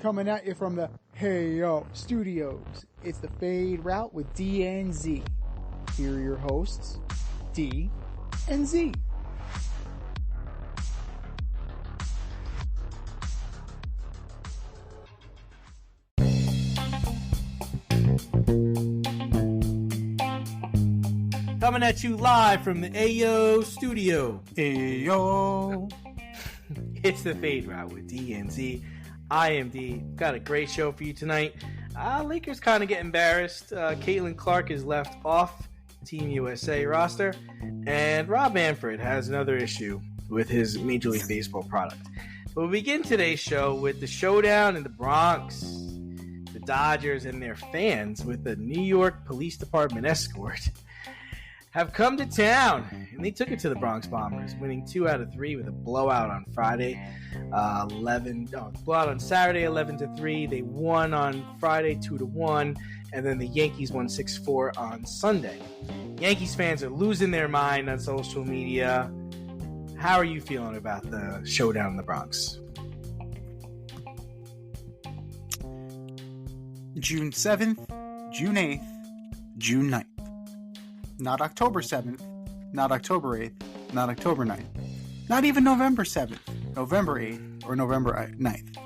Coming at you from the Hey Yo Studios. It's the Fade Route with D and Z. Here are your hosts, D and Z. Coming at you live from the Ayo Studio. Ayo. It's the Fade Route with D and Z. I am D. Got a great show for you tonight. Lakers kind of get embarrassed. Caitlin Clark is left off Team USA roster. And Rob Manfred has another issue with his Major League Baseball product. But we begin today's show with the showdown in the Bronx. The Dodgers and their fans with the New York Police Department escort have come to town, and they took it to the Bronx Bombers, winning 2 out of 3 with a blowout on Friday, blowout on Saturday, 11-3. They won on Friday, 2-1, and then the Yankees won 6-4 on Sunday. Yankees fans are losing their mind on social media. How are you feeling about the showdown in the Bronx? June 7th, June 8th, June 9th. Not October 7th, not October 8th, not October 9th, not even November 7th, November 8th, or November 9th.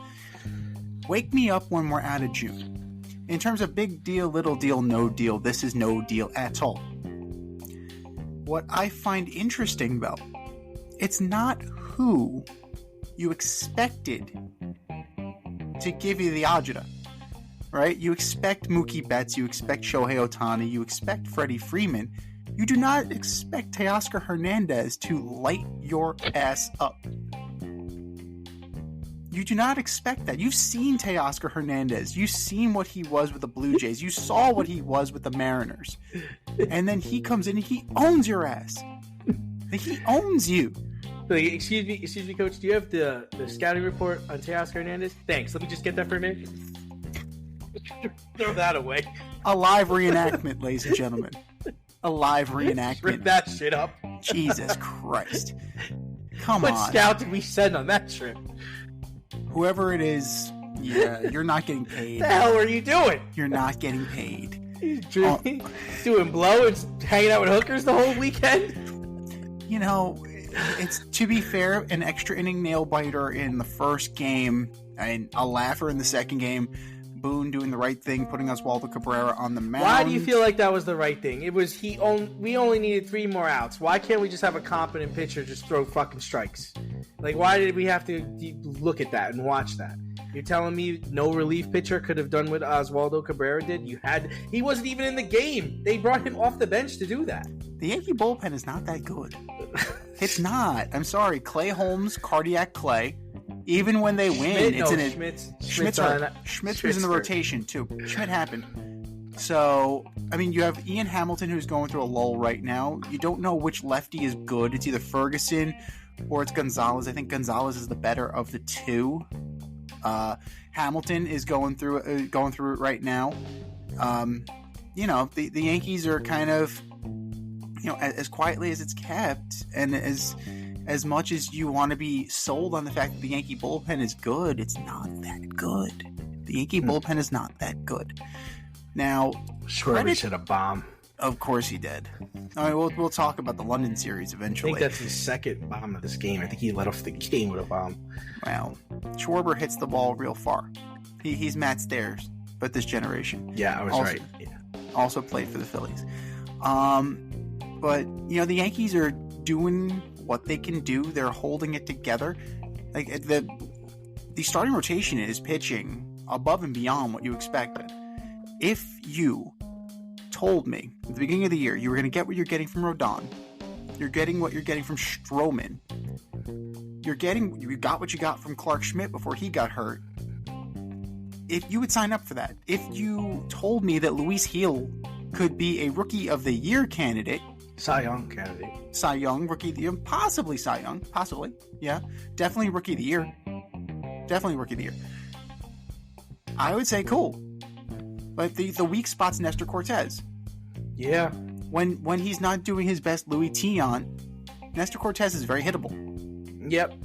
Wake me up when we're out of June. In terms of big deal, little deal, no deal, this is no deal at all. What I find interesting, though, it's not who you expected to give you the agita. Right? You expect Mookie Betts, you expect Shohei Ohtani, you expect Freddie Freeman. You do not expect Teoscar Hernandez to light your ass up. You do not expect that. You've seen Teoscar Hernandez. You've seen what he was with the Blue Jays. You saw what he was with the Mariners. And then he comes in and he owns your ass. He owns you. Excuse me, Coach. Do you have the scouting report on Teoscar Hernandez? Thanks. Let me just get that for a minute. Throw that away. A live reenactment, ladies and gentlemen. A live reenactment. Rip that shit up. Jesus Christ. Come on. What scout did we send on that trip? Whoever it is, yeah, you're not getting paid. What the hell are you doing? You're not getting paid. He's doing blow and hanging out with hookers the whole weekend? You know, it's, to be fair, an extra inning nail biter in the first game and a laugher in the second game. Boone doing the right thing, putting Oswaldo Cabrera on the mound. Why do you feel like that was the right thing? It was we only needed 3 more outs. Why can't we just have a competent pitcher just throw fucking strikes? Like, why did we have to look at that and watch that? You're telling me no relief pitcher could have done what Oswaldo Cabrera did? He wasn't even in the game. They brought him off the bench to do that. The Yankee bullpen is not that good. It's not. I'm sorry. Clay Holmes, cardiac Clay. Even when they win, Schmitz was in the rotation too. Schmidt happened. So, I mean, you have Ian Hamilton who's going through a lull right now. You don't know which lefty is good. It's either Ferguson or it's Gonzalez. I think Gonzalez is the better of the two. Hamilton is going through it right now. You know, the Yankees are kind of, you know, as quietly as it's kept, and as much as you want to be sold on the fact that the Yankee bullpen is good, it's not that good. The Yankee bullpen is not that good. Now, Schwarber should have bombed. Of course he did. I mean, we'll talk about the London series eventually. I think that's his second bomb of this game. I think he let off the game with a bomb. Well, Schwarber hits the ball real far. He's Matt Stairs, but this generation. Yeah, I was right. Yeah. Also played for the Phillies. But, you know, the Yankees are doing what they can do. They're holding it together. Like, the starting rotation is pitching above and beyond what you expected. If you told me at the beginning of the year you were going to get what you're getting from Rodon, you're getting what you're getting from Stroman, you got what you got from Clark Schmidt before he got hurt, if you would sign up for that, if you told me that Luis Gil could be a Rookie of the Year candidate, Cy Young candidate. Cy Young, Rookie of the Year. Possibly Cy Young. Possibly. Yeah. Definitely Rookie of the Year. Definitely Rookie of the Year. I would say cool. But the weak spot's Nestor Cortez. Yeah. When he's not doing his best Louis Tion, Nestor Cortez is very hittable. Yep.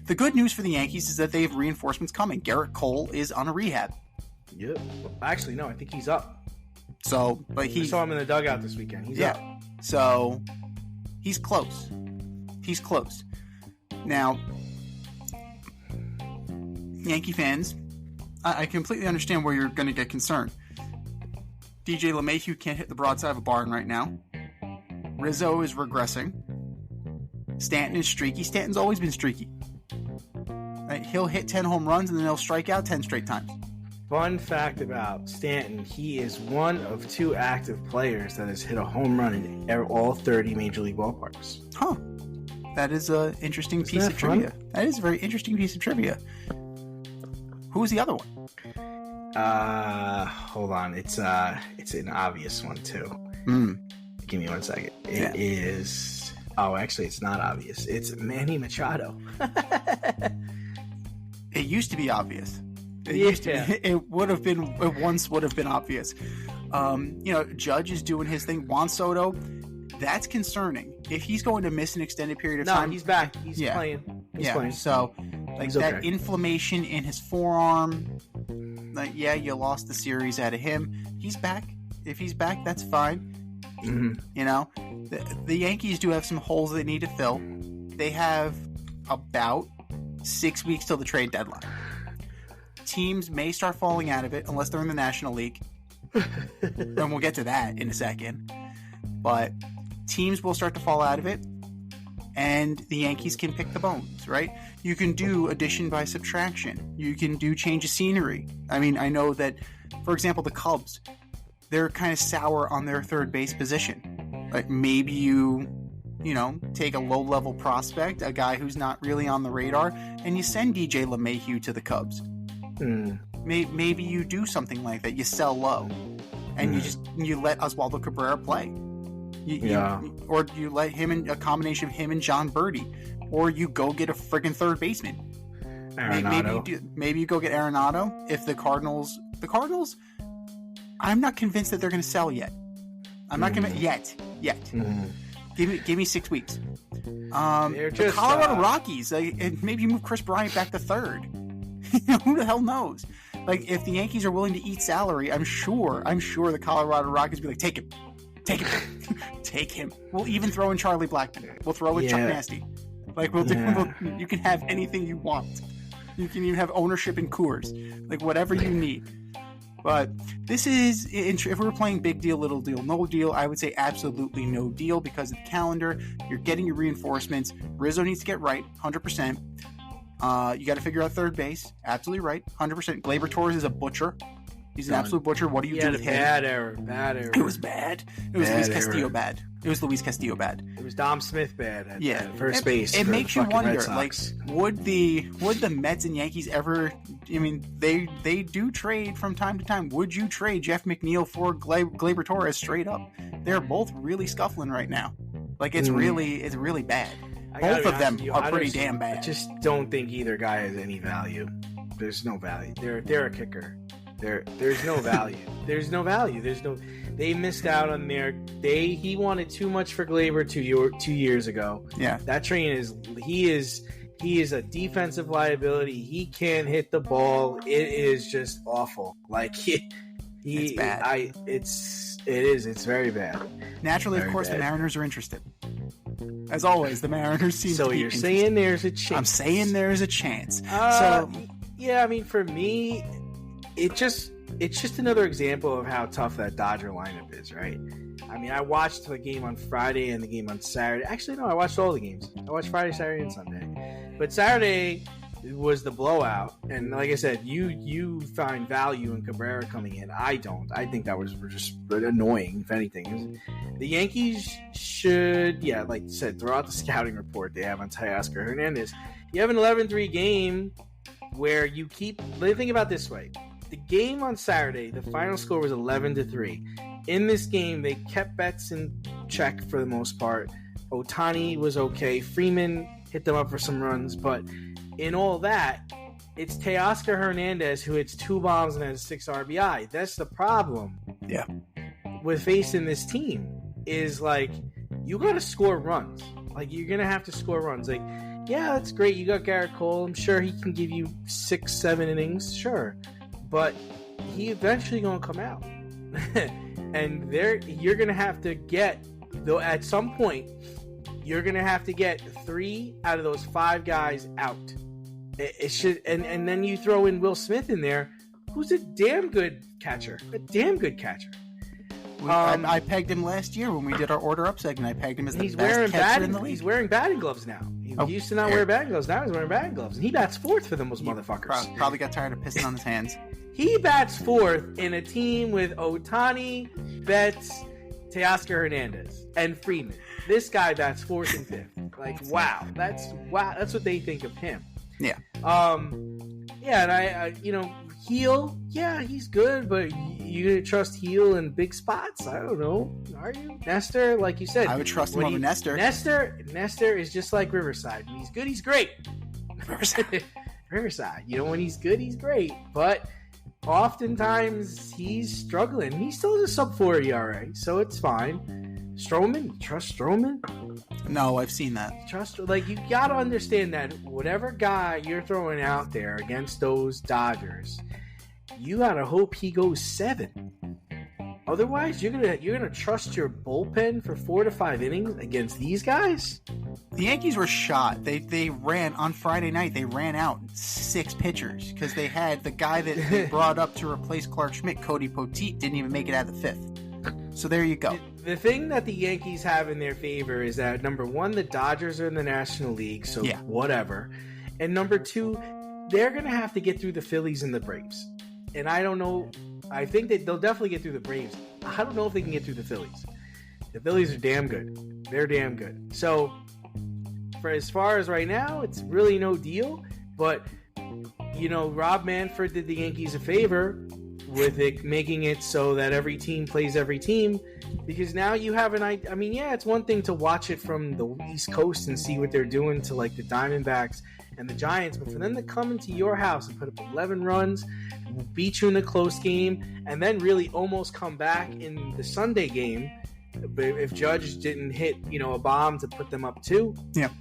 The good news for the Yankees is that they have reinforcements coming. Garrett Cole is on a rehab. Yep. Actually, no, I think he's up. So, but I saw him in the dugout this weekend. He's up. So, he's close. He's close. Now, Yankee fans, I completely understand where you're going to get concerned. DJ LeMahieu can't hit the broadside of a barn right now. Rizzo is regressing. Stanton is streaky. Stanton's always been streaky. Right? He'll hit 10 home runs and then he'll strike out 10 straight times. Fun fact about Stanton, he is one of 2 active players that has hit a home run in all 30 Major League ballparks. Huh. That is an interesting piece of trivia. That is a very interesting piece of trivia. Who was the other one? Hold on. It's an obvious one too. Give me 1 second. It is. Oh, actually, it's not obvious. It's Manny Machado. It used to be obvious. It would have been. It once would have been obvious. Judge is doing his thing. Juan Soto. That's concerning. If he's going to miss an extended period of time, he's back. He's playing. He's playing. So, that inflammation in his forearm. You lost the series out of him. He's back. If he's back, that's fine. The Yankees do have some holes they need to fill. They have about 6 weeks till the trade deadline. Teams may start falling out of it unless they're in the National League. And we'll get to that in a second. But teams will start to fall out of it, and the Yankees can pick the bones, right? You can do addition by subtraction. You can do change of scenery. I mean, I know that, for example, the Cubs, they're kind of sour on their third base position. Like maybe you take a low-level prospect, a guy who's not really on the radar, and you send DJ LeMahieu to the Cubs. Maybe you do something like that. You sell low, and you let Oswaldo Cabrera play. Or you let him in a combination of him and John Birdie, or you go get a friggin' third baseman. Maybe you go get Arenado. If the Cardinals, I'm not convinced that they're going to sell yet. I'm not convinced yet. Give me 6 weeks. The Colorado Rockies, maybe you move Chris Bryant back to third. Who the hell knows? If the Yankees are willing to eat salary, I'm sure the Colorado Rockies will be like, take him. Take him. We'll even throw in Charlie Blackmon. We'll throw in Chuck Nasty. You can have anything you want. You can even have ownership in Coors. Whatever you need. But this is, if we're playing big deal, little deal, no deal, I would say absolutely no deal because of the calendar. You're getting your reinforcements. Rizzo needs to get right, 100%. You got to figure out third base. Absolutely right, 100%. Gleyber Torres is a butcher. He's an absolute butcher. What do you do with him? Bad error. It was bad. It was Luis Castillo bad. It was Luis Castillo bad. It was Dom Smith bad at first base. It makes you wonder, would the Mets and Yankees ever? I mean, they do trade from time to time. Would you trade Jeff McNeil for Gleyber Torres straight up? They're both really scuffling right now. It's really bad. Both of them are pretty damn bad. I just don't think either guy has any value. There's no value. They're a kicker. There's no value. They missed out on he wanted too much for Gleyber 2 years ago. Yeah. That train he is a defensive liability. He can't hit the ball. It is just awful. It's bad. It's very bad. Naturally, of course, the Mariners are interested. As always, the Mariners seem to be interested. So you're saying there's a chance. I'm saying there's a chance. Yeah, I mean, for me, it's just another example of how tough that Dodger lineup is, right? I mean, I watched the game on Friday and the game on Saturday. Actually, no, I watched all the games. I watched Friday, Saturday, and Sunday. But Saturday was the blowout, and like I said, you find value in Cabrera coming in. I don't. I think that was just annoying, if anything. The Yankees should, like you said, throw out the scouting report they have on Teoscar Hernandez. You have an 11-3 game where you keep... Think about it this way. The game on Saturday, the final score was 11-3. In this game, they kept bets in check for the most part. Ohtani was okay. Freeman hit them up for some runs, but in all that, it's Teoscar Hernandez who hits 2 bombs and has 6 RBI. That's the problem. Yeah. With facing this team is you got to score runs. You're going to have to score runs. yeah, that's great. You got Garrett Cole. I'm sure he can give you 6-7 innings, sure. But he eventually going to come out. And you're going to have to get, though, at some point, you're going to have to get 3 out of those 5 guys out. It should, and then you throw in Will Smith in there, who's a damn good catcher. I pegged him last year when we did our order up segment. I pegged him as the best catcher in the league. He's wearing batting gloves now. He used to not wear batting gloves. Now he's wearing batting gloves. And he bats 4th for them, those motherfuckers. Probably got tired of pissing on his hands. He bats 4th in a team with Ohtani, Betts, Teoscar Hernandez, and Freeman. This guy bats 4th and 5th. Like, wow. That's what they think of him. Yeah. Yeah, and I Heel, yeah, he's good, but you gonna trust Heel in big spots? I don't know. Are you? Nestor, like you said, I would trust him over Nestor. Nestor is just like Riverside. When he's good, he's great. Riverside. When he's good, he's great. But oftentimes he's struggling. He still has a sub-4 ERA, so it's fine. Stroman, trust Stroman? No, I've seen that. You gotta understand that whatever guy you're throwing out there against those Dodgers, you gotta hope he goes 7. Otherwise, you're gonna trust your bullpen for 4 to 5 innings against these guys? The Yankees were shot. They ran on Friday night. They ran out 6 pitchers because they had the guy that they brought up to replace Clark Schmidt, Cody Poteet, didn't even make it out of the 5th. So there you go. The thing that the Yankees have in their favor is that, number 1, the Dodgers are in the National League, so whatever. And number 2, they're going to have to get through the Phillies and the Braves. And I don't know. I think that they'll definitely get through the Braves. I don't know if they can get through the Phillies. The Phillies are damn good. They're damn good. So, for as far as right now, it's really no deal. But, Rob Manfred did the Yankees a favor with it, making it so that every team plays every team, because now you have an idea. I mean, yeah, it's one thing to watch it from the East Coast and see what they're doing to like the Diamondbacks and the Giants, but for them to come into your house and put up 11 runs, beat you in a close game, and then really almost come back in the Sunday game, if Judge didn't hit a bomb to put them up 2. Yeah.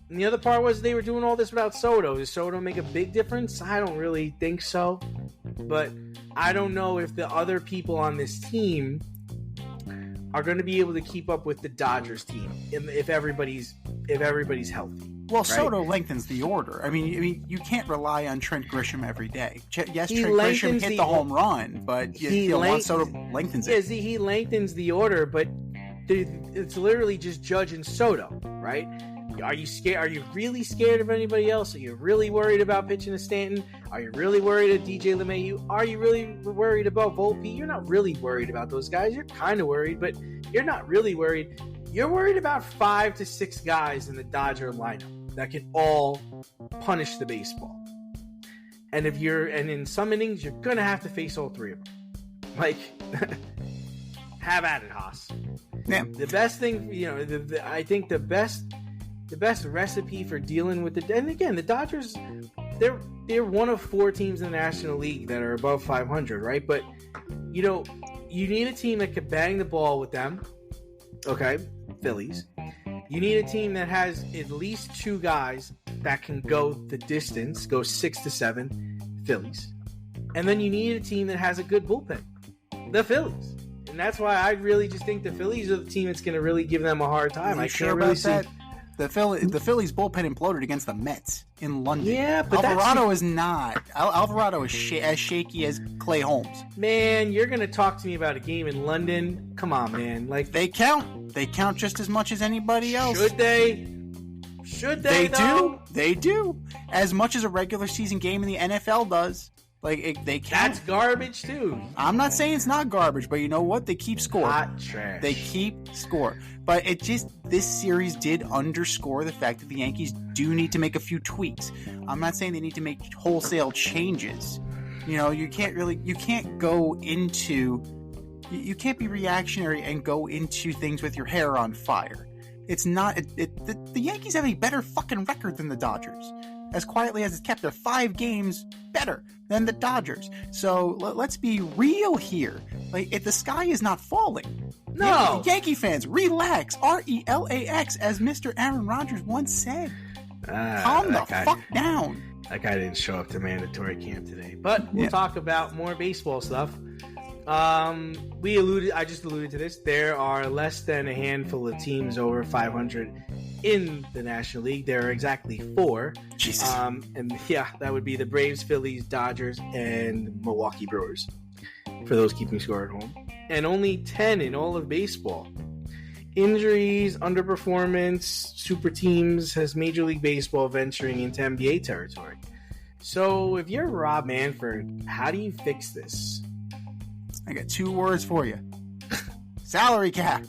And the other part was they were doing all this without Soto. Does Soto make a big difference? I don't really think so. But I don't know if the other people on this team are going to be able to keep up with the Dodgers team if everybody's healthy. Well, right? Soto lengthens the order. I mean, you can't rely on Trent Grisham every day. Yes, He Trent Grisham hit the the home run, but Juan Soto lengthens it. Yeah, see, he lengthens the order, but it's literally just Judge and Soto, right? Are you scared? Are you really scared of anybody else? Are you really worried about pitching to Stanton? Are you really worried about DJ LeMahieu? Are you really worried about Volpe? You're not really worried about those guys. You're kind of worried, but you're not really worried. You're worried about 5 to 6 guys in the Dodger lineup that can all punish the baseball. And in some innings, you're gonna have to face all 3 of them. Like, have at it, Haas. Yeah. The best thing, I think the best recipe for dealing with and again, the Dodgers, they're one of 4 teams in the National League that are above 500, right? But you need a team that can bang the ball with them. Okay, Phillies. You need a team that has at least 2 guys that can go the distance, go 6 to 7, Phillies. And then you need a team that has a good bullpen, the Phillies. And that's why I really just think the Phillies are the team that's going to really give them a hard time. I can't really see that? The Phillies bullpen imploded against the Mets in London. Yeah, but Alvarado is not. Alvarado is as shaky as Clay Holmes. Man, you're going to talk to me about a game in London? Come on, man. Like, they count. They count just as much as anybody else. Should they? They do. They do. As much as a regular season game in the NFL does. They count. That's garbage, too. I'm not saying it's not garbage, but you know what? They keep score. Hot trash. They keep score. But this series did underscore the fact that the Yankees do need to make a few tweaks. I'm not saying they need to make wholesale changes. You can't be reactionary and go into things with your hair on fire. It's not, the Yankees have a better fucking record than the Dodgers. As quietly as it's kept, they're 5 games better than the Dodgers. So let's be real here. If the sky is not falling. No. Yankee fans, relax. RELAX, as Mr. Aaron Rodgers once said. Calm the fuck down. That guy didn't show up to mandatory camp today. But we'll talk about more baseball stuff. I just alluded to this. There are less than a handful of teams over 500 in the National League. There are exactly 4. Jesus. And that would be the Braves, Phillies, Dodgers, and Milwaukee Brewers, for those keeping score at home. And only 10 in all of baseball. Injuries, underperformance, super teams has Major League Baseball venturing into NBA territory. So if you're Rob Manfred, how do you fix this? I got 2 words for you. Salary cap.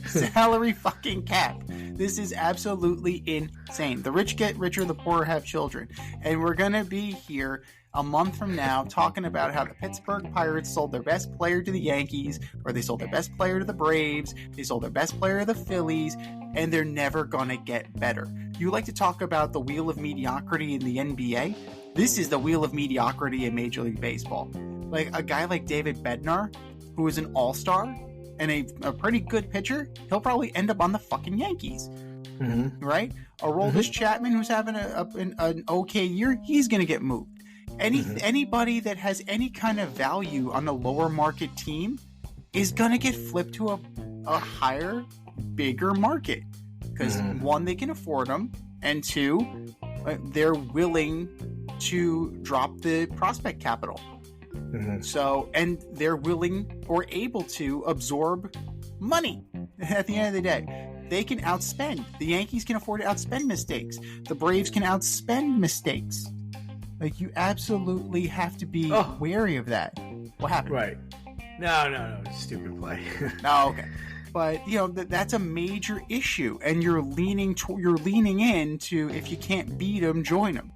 Salary fucking cap. This is absolutely insane. The rich get richer, the poor have children. And we're going to be here a month from now talking about how the Pittsburgh Pirates sold their best player to the Yankees, or they sold their best player to the Braves, they sold their best player to the Phillies, and they're never going to get better. You like to talk about the wheel of mediocrity in the NBA? This is the wheel of mediocrity in Major League Baseball. Like a guy like David Bednar, who is an all-star and a pretty good pitcher, he'll probably end up on the fucking Yankees. Mm-hmm. Right? Aroldis Chapman, who's having an okay year, he's going to get moved. Anybody that has any kind of value on a lower market team is going to get flipped to a higher, bigger market. Because 1, they can afford them, and 2, they're willing to drop the prospect capital. So, and they're willing or able to absorb money at the end of the day. They can outspend. The Yankees can afford to outspend mistakes. The Braves can outspend mistakes. Like, you absolutely have to be wary of that. What happened? Right. No. Stupid play. Oh, okay. But, that's a major issue. And you're leaning into, if you can't beat them, join them.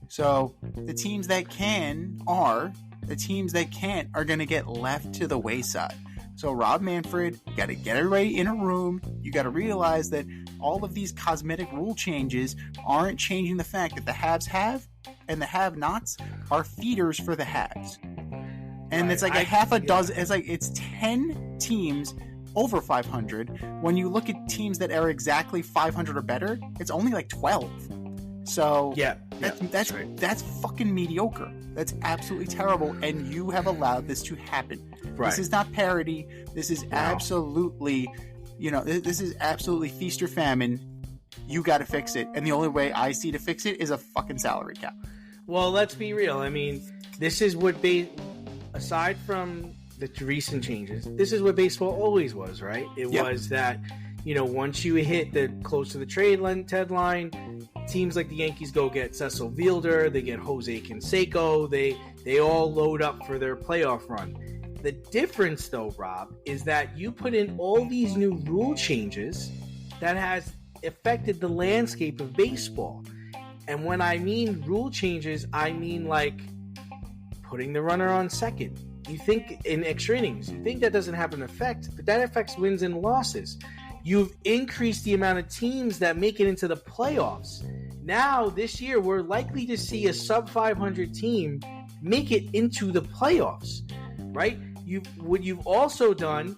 So the teams that can are... The teams that can't are going to get left to the wayside. So Rob Manfred, you got to get everybody in a room. You got to realize that all of these cosmetic rule changes aren't changing the fact that the haves have and the have-nots are feeders for the haves. And it's like dozen. It's 10 teams over 500. When you look at teams that are exactly 500 or better, it's only like 12. So that's fucking mediocre. That's absolutely terrible, and you have allowed this to happen. Right. This is not parody. This is absolutely, this is absolutely feast or famine. You got to fix it, and the only way I see to fix it is a fucking salary cap. Well, let's be real. I mean, this is what aside from the recent changes, this is what baseball always was, right? It was that, once you hit the close to the trade deadline, teams like the Yankees go get Cecil Fielder, they get Jose Canseco, they all load up for their playoff run. The difference, though, Rob, is that you put in all these new rule changes that has affected the landscape of baseball. And when I mean rule changes, I mean like putting the runner on second. You think in extra innings, you think that doesn't have an effect, but that affects wins and losses. You've increased the amount of teams that make it into the playoffs. Now, this year, we're likely to see a sub-500 team make it into the playoffs, right? What you've also done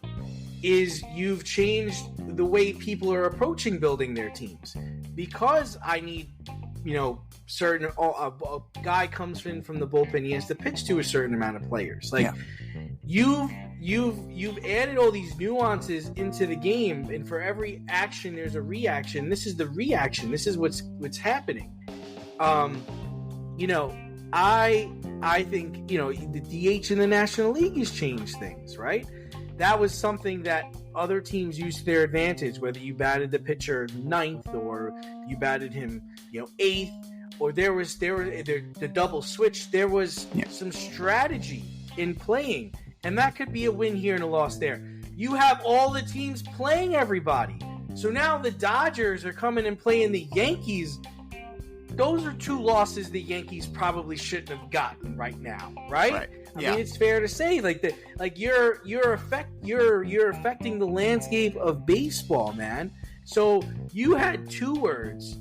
is you've changed the way people are approaching building their teams. Because I need, certain a guy comes in from the bullpen, he has to pitch to a certain amount of players. You've added all these nuances into the game, and for every action there's a reaction. This is the reaction. This is what's happening. I think the DH in the National League has changed things, right? That was something that other teams used to their advantage, whether you batted the pitcher ninth or you batted him, eighth, or there was the double switch. There was some strategy in playing. And that could be a win here and a loss there. You have all the teams playing everybody. So now the Dodgers are coming and playing the Yankees. Those are 2 losses the Yankees probably shouldn't have gotten right now, right? I mean, it's fair to say you're affecting the landscape of baseball, man. So you had 2 words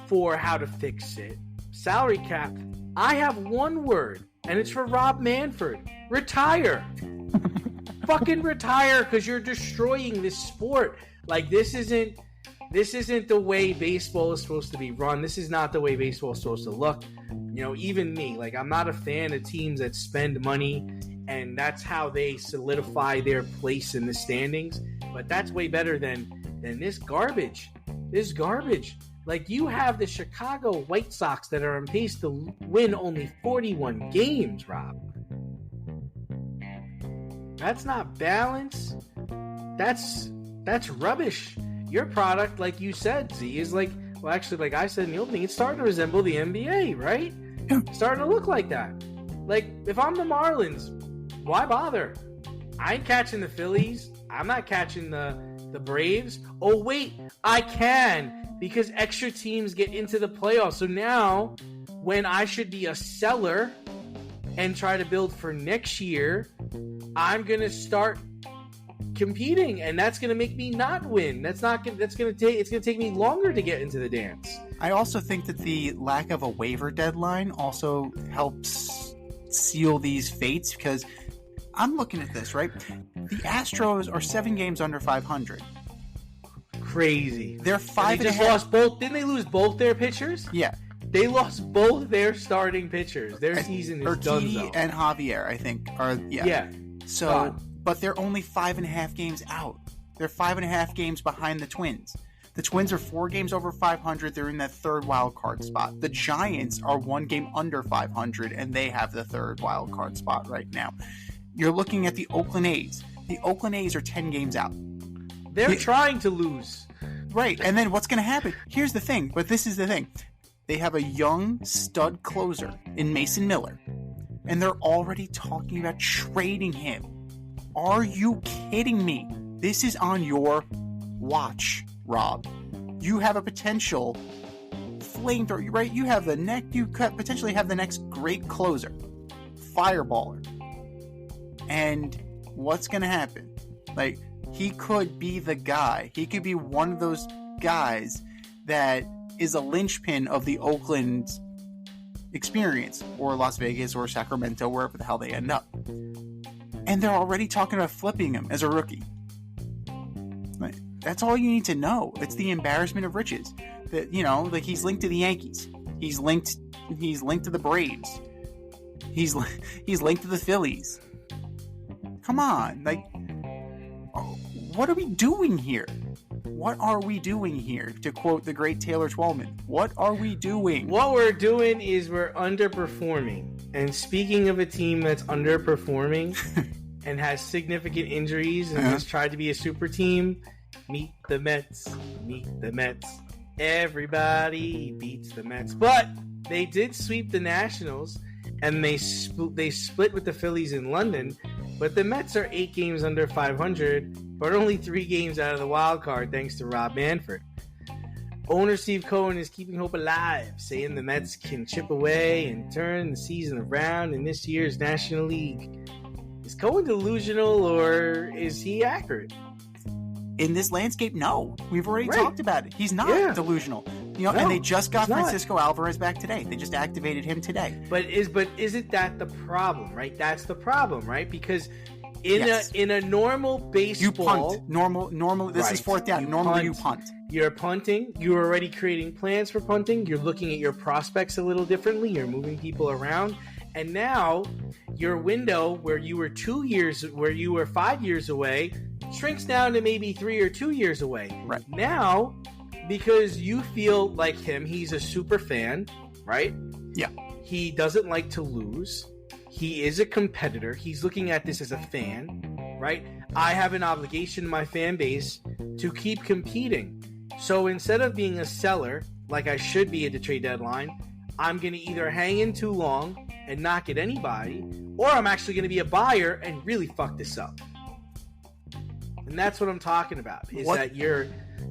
for how to fix it. Salary cap. I have 1 word, and it's for Rob Manfred. Retire. Fucking retire, because you're destroying this sport. Like, this isn't This isn't the way baseball is supposed to be run. This is not the way baseball is supposed to look. You know, even me, like, I'm not a fan of teams that spend money and that's how they solidify their place in the standings. But that's way better than this garbage. This garbage. Like, you have the Chicago White Sox that are on pace to win only 41 games, Rob. That's not balance. That's rubbish. Your product, like you said, Z, is like, well, actually, like I said in the opening, it's starting to resemble the NBA, right? It's starting to look like that. Like, if I'm the Marlins, why bother? I ain't catching the Phillies. I'm not catching the Braves. Oh, wait, I can, because extra teams get into the playoffs. So now, when I should be a seller and try to build for next year, I'm going to start competing, and that's going to make me not win. It's going to take me longer to get into the dance. I also think that the lack of a waiver deadline also helps seal these fates, because I'm looking at this, right? The Astros are 7 games under 500. Crazy. They're 5 and they just lost both. Didn't they lose both their pitchers? Yeah. They lost both their starting pitchers. Their season is done. Urquidy and Javier, I think, are yeah. So, God. But they're only 5.5 games out. They're 5.5 games behind the Twins. The Twins are 4 games over 500. They're in that third wild card spot. The Giants are 1 game under 500, and they have the third wild card spot right now. You're looking at the Oakland A's. The Oakland A's are 10 games out. They're trying to lose. Right, and then what's going to happen? Here's the thing, but this is the thing. They have a young stud closer in Mason Miller, and they're already talking about trading him. Are you kidding me? This is on your watch, Rob. You have a potential flamethrower, right? You could potentially have the next great closer, fireballer. And what's going to happen? Like, he could be the guy. He could be one of those guys that is a linchpin of the Oakland experience, or Las Vegas, or Sacramento, wherever the hell they end up. And they're already talking about flipping him as a rookie. That's all you need to know. It's the embarrassment of riches. That, you know, like, he's linked to the Yankees. He's linked to the Braves. He's linked to the Phillies. Come on, like, what are we doing here? What are we doing here? To quote the great Taylor Twellman, what are we doing? What we're doing is we're underperforming. And speaking of a team that's underperforming and has significant injuries and has tried to be a super team, meet the Mets. Meet the Mets. Everybody beats the Mets. But they did sweep the Nationals, and they split with the Phillies in London. But the Mets are 8 games under 500, but only 3 games out of the wild card, thanks to Rob Manfred. Owner Steve Cohen is keeping hope alive, saying the Mets can chip away and turn the season around in this year's National League. Is Cohen delusional, or is he accurate? In this landscape, no. We've already talked about it. He's not delusional. You know, and they just got Francisco Alvarez back today. They just activated him today. But isn't that the problem, right? That's the problem, right? Because in a normal baseball, you punt. Normal. This is fourth down. Normally you punt. You're punting. You're already creating plans for punting. You're looking at your prospects a little differently. You're moving people around. And now your window where you were 5 years away shrinks down to maybe 3 or 2 years away. Right. Now, because you feel like him, he's a super fan, right? Yeah. He doesn't like to lose. He is a competitor. He's looking at this as a fan, right? I have an obligation to my fan base to keep competing. So instead of being a seller, like I should be at the trade deadline, I'm going to either hang in too long and not get anybody, or I'm actually going to be a buyer and really fuck this up. And that's what I'm talking about, is that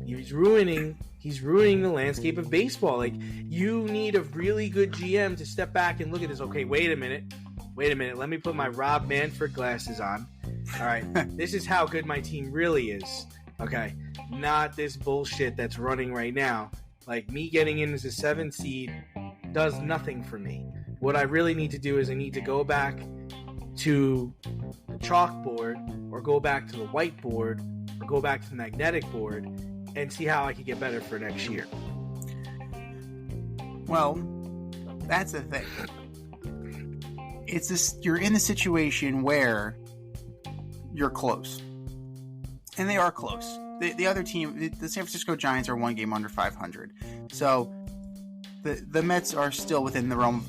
he's ruining the landscape of baseball. Like, you need a really good GM to step back and look at this. Okay, wait a minute. Let me put my Rob Manfred glasses on. All right, this is how good my team really is. Okay, not this bullshit that's running right now. Like, me getting in as a 7th seed does nothing for me. What I really need to do is I need to go back to the chalkboard, or go back to the whiteboard, or go back to the magnetic board, and see how I can get better for next year. Well, that's the thing. It's this, you're in a situation where you're close. And they are close. The other team, the San Francisco Giants, are 1 game under 500. So the Mets are still within the realm,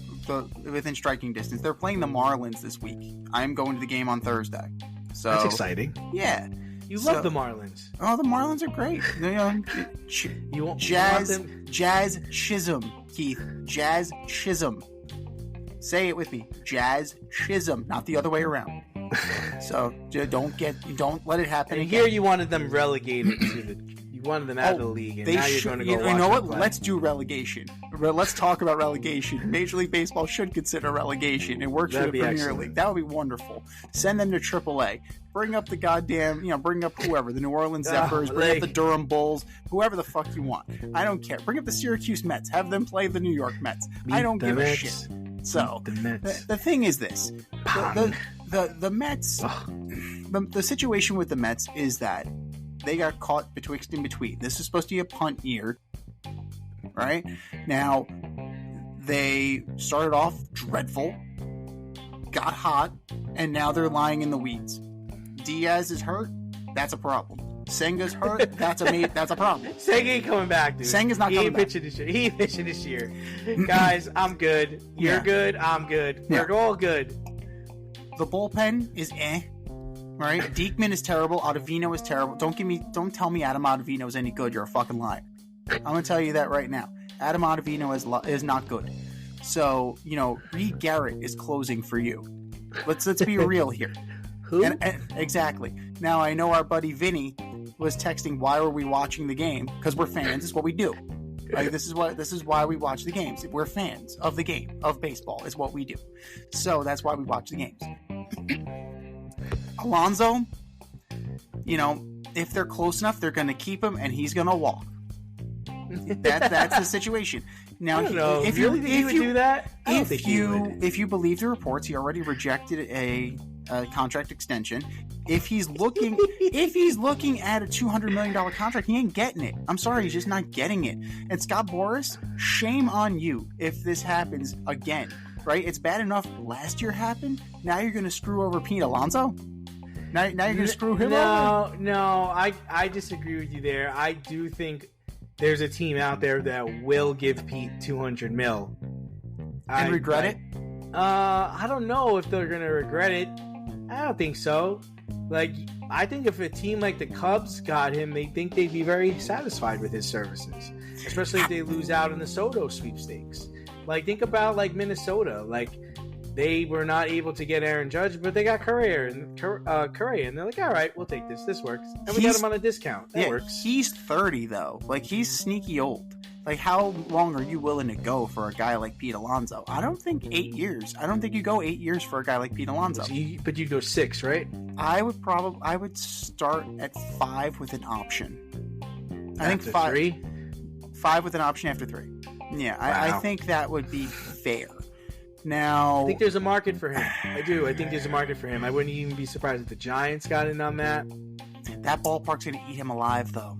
within striking distance. They're playing the Marlins this week. I'm going to the game on Thursday. So that's exciting. Yeah. You love the Marlins. Oh, the Marlins are great. Jazz Chisholm, Keith. Jazz Chisholm. Say it with me. Jazz Chisholm, not the other way around. So don't let it happen. And here you wanted them relegated you wanted them out of the league, and now you're going to go. You know what? Let's do relegation. Let's talk about relegation. Major League Baseball should consider relegation. It works for the Premier League. That would be wonderful. Send them to AAA. Bring up the goddamn, bring up whoever, the New Orleans Zephyrs, bring up the Durham Bulls, whoever the fuck you want. I don't care. Bring up the Syracuse Mets. Have them play the New York Mets. I don't give a shit. So the thing is this: the Mets. The situation with the Mets is that they got caught betwixt and between. This is supposed to be a punt year, right? Now they started off dreadful, got hot, and now they're lying in the weeds. Diaz is hurt. That's a problem. Senga's hurt. That's a problem. Senga ain't coming back, dude. Senga's not coming back. He ain't pitching this year. Guys, I'm good. You're good. I'm good. We're all good. The bullpen is right? Diekman is terrible. Ottavino is terrible. Don't tell me Adam Ottavino is any good. You're a fucking liar. I'm gonna tell you that right now. Adam Ottavino is not good. So Reed Garrett is closing for you. Let's be real here. Who? Exactly. Now I know our buddy Vinny was texting, "Why are we watching the game?" Because we're fans. It's what we do. Like this is why we watch the games. We're fans of the game of baseball. Is what we do. So that's why we watch the games. Alonso, if they're close enough, they're going to keep him, and he's going to walk. That's the situation. Now, if you do that, if you believe the reports, he already rejected a contract extension. If he's looking at a $200 million contract, he ain't getting it. I'm sorry, he's just not getting it. And Scott Boras, shame on you if this happens again. Right? It's bad enough last year happened. Now you're going to screw over Pete Alonso. Now you're going to screw him over. No, I disagree with you there. I do think there's a team out there that will give Pete $200 million. And regret it? I don't know if they're going to regret it. I don't think so. I think if a team like the Cubs got him, they think they'd be very satisfied with his services, especially if they lose out in the Soto sweepstakes. Think about Minnesota. They were not able to get Aaron Judge, but they got Correa, and they're like, all right, we'll take this. This works, and we got him on a discount. That works. He's 30 though. He's sneaky old. How long are you willing to go for a guy like Pete Alonso? I don't think 8 years. I don't think you go 8 years for a guy like Pete Alonso. But you go 6, right? I would start at 5 with an option. I think 5. 3? 5 with an option after 3. Yeah, wow. I think that would be fair. Now, I think there's a market for him. I do. I think there's a market for him. I wouldn't even be surprised if the Giants got in on that. That ballpark's going to eat him alive, though.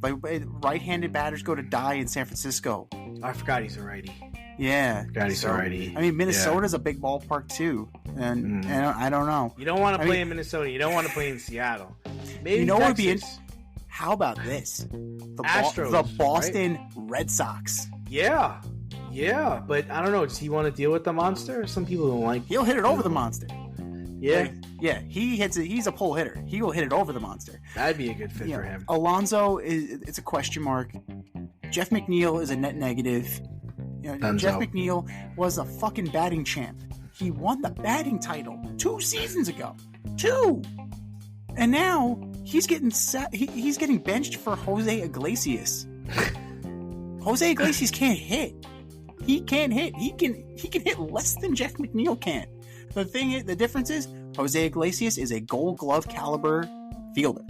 Right-handed batters go to die in San Francisco. I forgot he's a righty. Yeah. He's a righty. I mean, Minnesota's a big ballpark, too. And I don't know. You don't want to play in Minnesota. You don't want to play in Seattle. Maybe what would be Texas. How about this? Astros, the Boston Red Sox. Yeah, but I don't know. Does he want to deal with the monster? Some people don't like. He'll hit it over the monster. Yeah, he hits it. He's a pull hitter. He will hit it over the monster. That'd be a good fit for him. Alonso it's a question mark. Jeff McNeil is a net negative. Jeff McNeil was a fucking batting champ. He won the batting title 2 seasons ago. 2, and now he's getting he's getting benched for Jose Iglesias. Jose Iglesias can't hit. He can't hit. He can hit less than Jeff McNeil can. The difference is Jose Iglesias is a Gold Glove caliber fielder.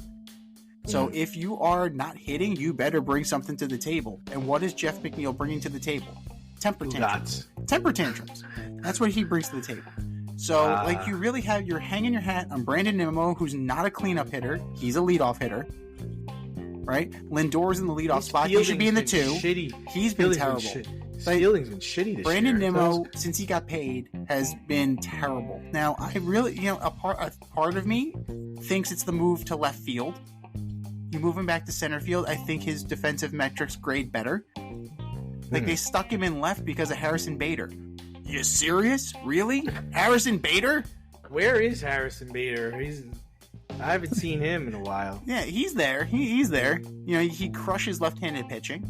So if you are not hitting, you better bring something to the table. And what is Jeff McNeil bringing to the table? Temper tantrums. Temper tantrums. That's what he brings to the table. So you really you're hanging your hat on Brandon Nimmo, who's not a cleanup hitter. He's a leadoff hitter. right? Lindor's in the leadoff His spot. He should be in the fielding's 2. been shitty. He's been His terrible. His fielding's been shitty this Brandon year. Nimmo, since he got paid, has been terrible. Now, I really, a part of me thinks it's the move to left field. You move him back to center field, I think his defensive metrics grade better. Like, they stuck him in left because of Harrison Bader. You serious? Really? Harrison Bader? Where is Harrison Bader? I haven't seen him in a while. Yeah, he's there. He's there. He crushes left-handed pitching.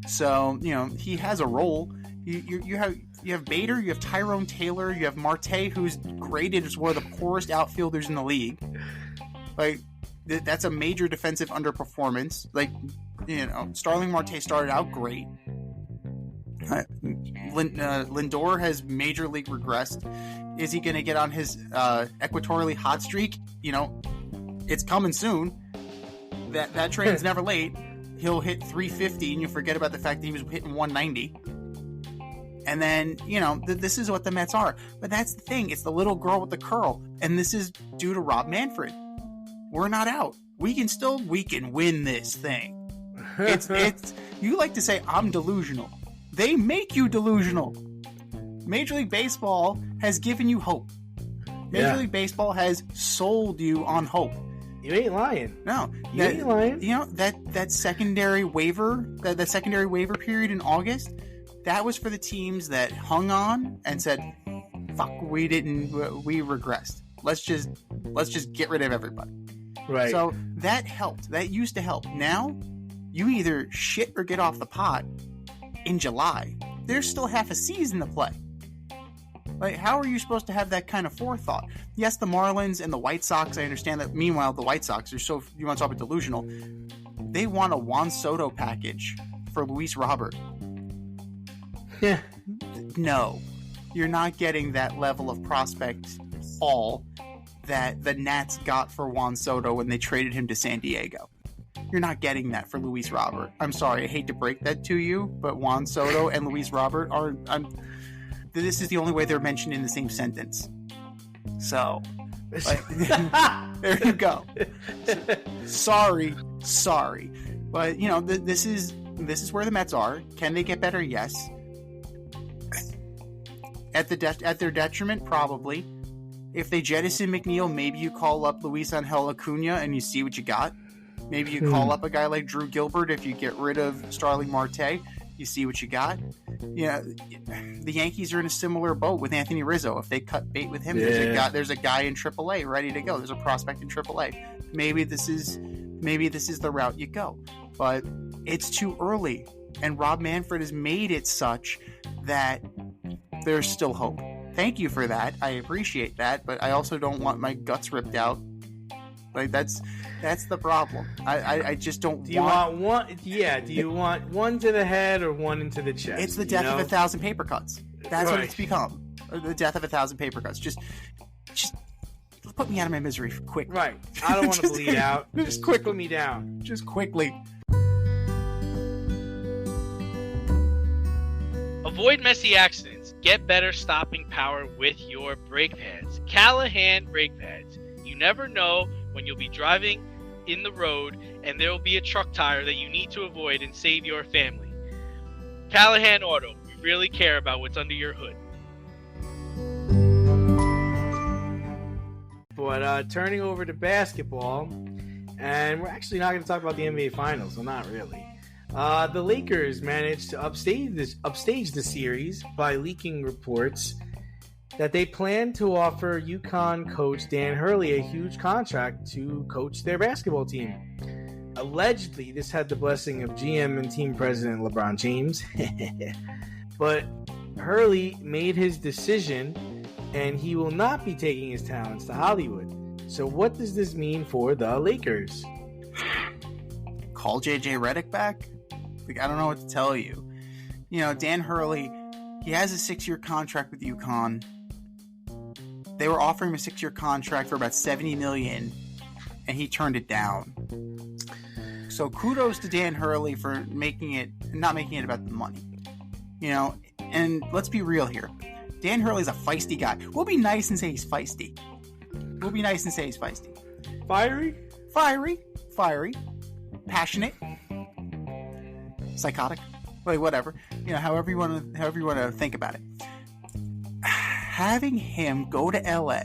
So, he has a role. You have Bader, you have Tyrone Taylor, you have Marte, who's graded as one of the poorest outfielders in the league. Like, that's a major defensive underperformance. Like, Starling Marte started out great. Lindor has major league regressed. Is he going to get on his equatorially hot streak? It's coming soon. That train's never late. He'll hit 350, and you forget about the fact that he was hitting 190. And then, this is what the Mets are. But that's the thing. It's the little girl with the curl. And this is due to Rob Manfred. We're not out. We can win this thing. It's you like to say I'm delusional. They make you delusional. Major League Baseball has given you hope. Major League Baseball has sold you on hope. You ain't lying. No, you ain't lying. That secondary waiver, that secondary waiver period in August, that was for the teams that hung on and said, "Fuck, we regressed. Let's just get rid of everybody." Right. So that helped. That used to help. Now, you either shit or get off the pot. In July, there's still half a season to play. Like, how are you supposed to have that kind of forethought? Yes, the Marlins and the White Sox, I understand that. Meanwhile, the White Sox are so, you want to talk about delusional, they want a Juan Soto package for Luis Robert. Yeah. No, you're not getting that level of prospect haul that the Nats got for Juan Soto when they traded him to San Diego. You're not getting that for Luis Robert. I'm sorry, I hate to break that to you, but Juan Soto and Luis Robert are... this is the only way they're mentioned in the same sentence. So, there you go. Sorry. But, this is where the Mets are. Can they get better? Yes. At their detriment, probably. If they jettison McNeil, maybe you call up Luis Angel Acuna and you see what you got. Maybe you call up a guy like Drew Gilbert if you get rid of Starling Marte. You see what you got. The Yankees are in a similar boat with Anthony Rizzo. If they cut bait with him, there's a guy in AAA ready to go. There's a prospect in AAA. Maybe this is the route you go. But it's too early. And Rob Manfred has made it such that there's still hope. Thank you for that. I appreciate that, but I also don't want my guts ripped out. Like, that's the problem. I just don't. Do you want one? Yeah. Do you want one to the head or one into the chest? It's the death of 1,000 paper cuts. That's what it's become. The death of 1,000 paper cuts. Just put me out of my misery quick. Right. I don't want to bleed out. Just quick. Put me down. Just quickly. Avoid messy accidents. Get better stopping power with your brake pads. Callahan brake pads. You never know when you'll be driving in the road and there will be a truck tire that you need to avoid and save your family. Callahan Auto. We really care about what's under your hood. But turning over to basketball, and we're actually not going to talk about the NBA Finals, well, not really. The Lakers managed to upstage the series by leaking reports that they plan to offer UConn coach Dan Hurley a huge contract to coach their basketball team. Allegedly, this had the blessing of GM and team president LeBron James. But Hurley made his decision, and he will not be taking his talents to Hollywood. So what does this mean for the Lakers? Call JJ Redick back? I don't know what to tell you. Dan Hurley, he has a 6-year contract with UConn. They were offering him a 6-year contract for about $70 million, and he turned it down. So kudos to Dan Hurley for not making it about the money. And let's be real here. Dan Hurley's a feisty guy. We'll be nice and say he's feisty. passionate, psychotic, like whatever, however you want to think about it. Having him go to LA,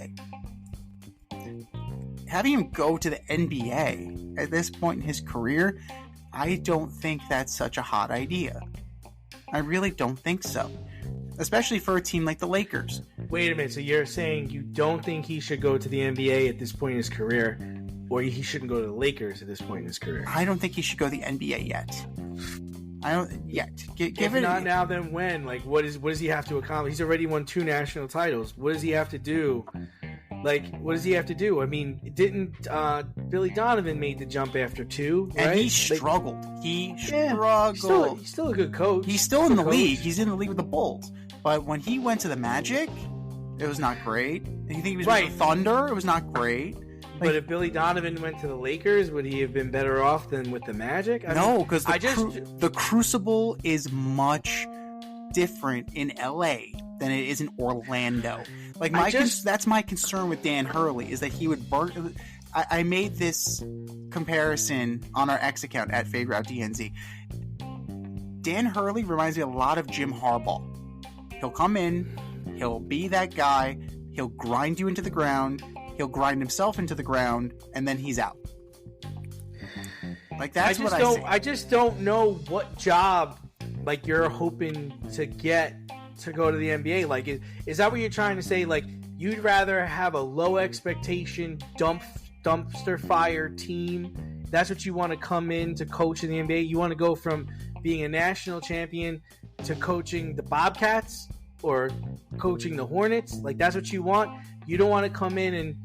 having him go to the NBA at this point in his career, I don't think that's such a hot idea. I really don't think so. Especially for a team like the Lakers. Wait a minute, so you're saying you don't think he should go to the NBA at this point in his career, or he shouldn't go to the Lakers at this point in his career? I don't think he should go to the NBA yet. I don't yet. If not now, then when? Like, what does he have to accomplish? He's already won 2 national titles. What does he have to do? Like, what does he have to do? I mean, didn't Billy Donovan made the jump after 2, right? And he struggled. Struggled. He's still a good coach. He's still in the league. He's in the league with the Bulls. But when he went to the Magic, it was not great. And you think he was with the Thunder? It was not great. But if Billy Donovan went to the Lakers, would he have been better off than with the Magic? No, because the Crucible is much different in LA than it is in Orlando. Like that's my concern with Dan Hurley, is that he would burn. I made this comparison on our X account at FadeRouteDNZ. Dan Hurley reminds me a lot of Jim Harbaugh. He'll come in, he'll be that guy, he'll grind you into the ground, he'll grind himself into the ground, and then he's out. Like, that's what I see. I just don't know what job, like, you're hoping to get to go to the NBA. Like, is that what you're trying to say? Like, you'd rather have a low expectation dumpster fire team? That's what you want to come in to coach in the NBA? You want to go from being a national champion to coaching the Bobcats or coaching the Hornets? Like, that's what you want? You don't want to come in and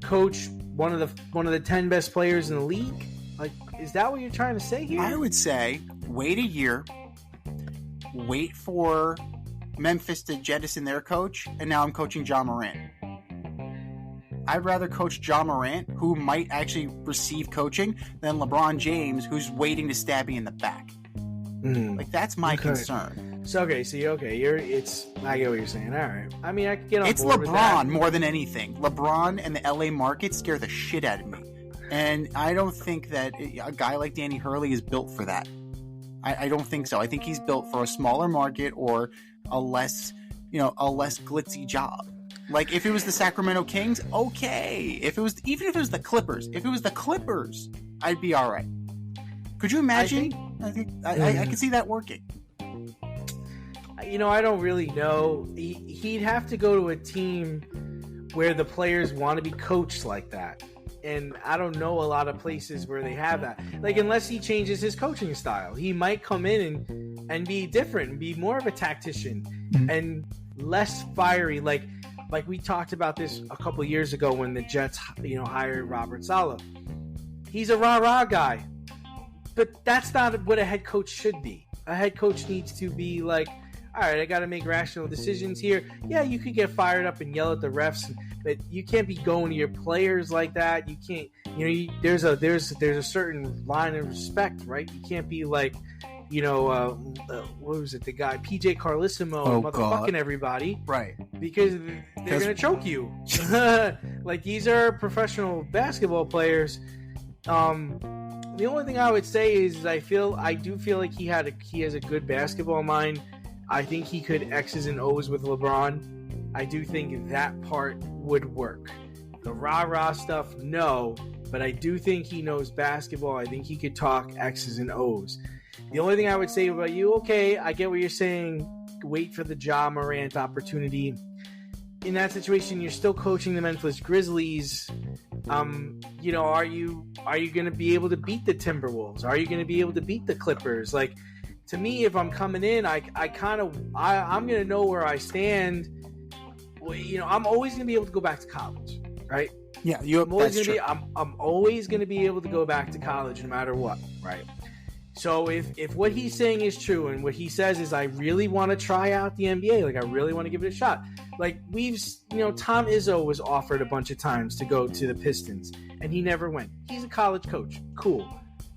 coach one of the 10 best players in the league? Like, is that what you're trying to say here? I would say wait a year, wait for Memphis to jettison their coach, and now I'm coaching Ja Morant. I'd rather coach Ja Morant, who might actually receive coaching, than LeBron James, who's waiting to stab me in the back. Like, that's my concern. So I get what you're saying. All right. I mean, I can get on It's board with that. LeBron more than anything. LeBron and the LA market scare the shit out of me. And I don't think that a guy like Danny Hurley is built for that. I don't think so. I think he's built for a smaller market or a less glitzy job. Like, if it was the Sacramento Kings, okay. Even if it was the Clippers, I'd be all right. Could you imagine? I could see that working. I don't really know. He'd have to go to a team where the players want to be coached like that. And I don't know a lot of places where they have that. Like, unless he changes his coaching style, he might come in and be different and be more of a tactician and less fiery. Like we talked about this a couple years ago when the Jets, hired Robert Saleh. He's a rah-rah guy. But that's not what a head coach should be. A head coach needs to be like, all right, I got to make rational decisions here. Yeah, you could get fired up and yell at the refs, but you can't be going to your players like that. You can't, there's a certain line of respect, right? You can't be like, what was it? The guy, PJ Carlissimo, motherfucking everybody. Right. Because they're going to choke you. Like, these are professional basketball players. The only thing I would say is I do feel like he has a good basketball mind. I think he could X's and O's with LeBron. I do think that part would work. The rah-rah stuff, no. But I do think he knows basketball. I think he could talk X's and O's. The only thing I would say about you, okay, I get what you're saying. Wait for the Ja Morant opportunity. In that situation, you're still coaching the Memphis Grizzlies. Are you going to be able to beat the Timberwolves? Are you going to be able to beat the Clippers? Like, to me, if I'm coming in, I'm going to know where I stand. I'm always going to be able to go back to college, right? Yeah, I'm always going to be able to go back to college no matter what, right? So if what he's saying is true and what he says is I really want to try out the NBA, like I really want to give it a shot. Like Tom Izzo was offered a bunch of times to go to the Pistons and he never went. He's a college coach. Cool.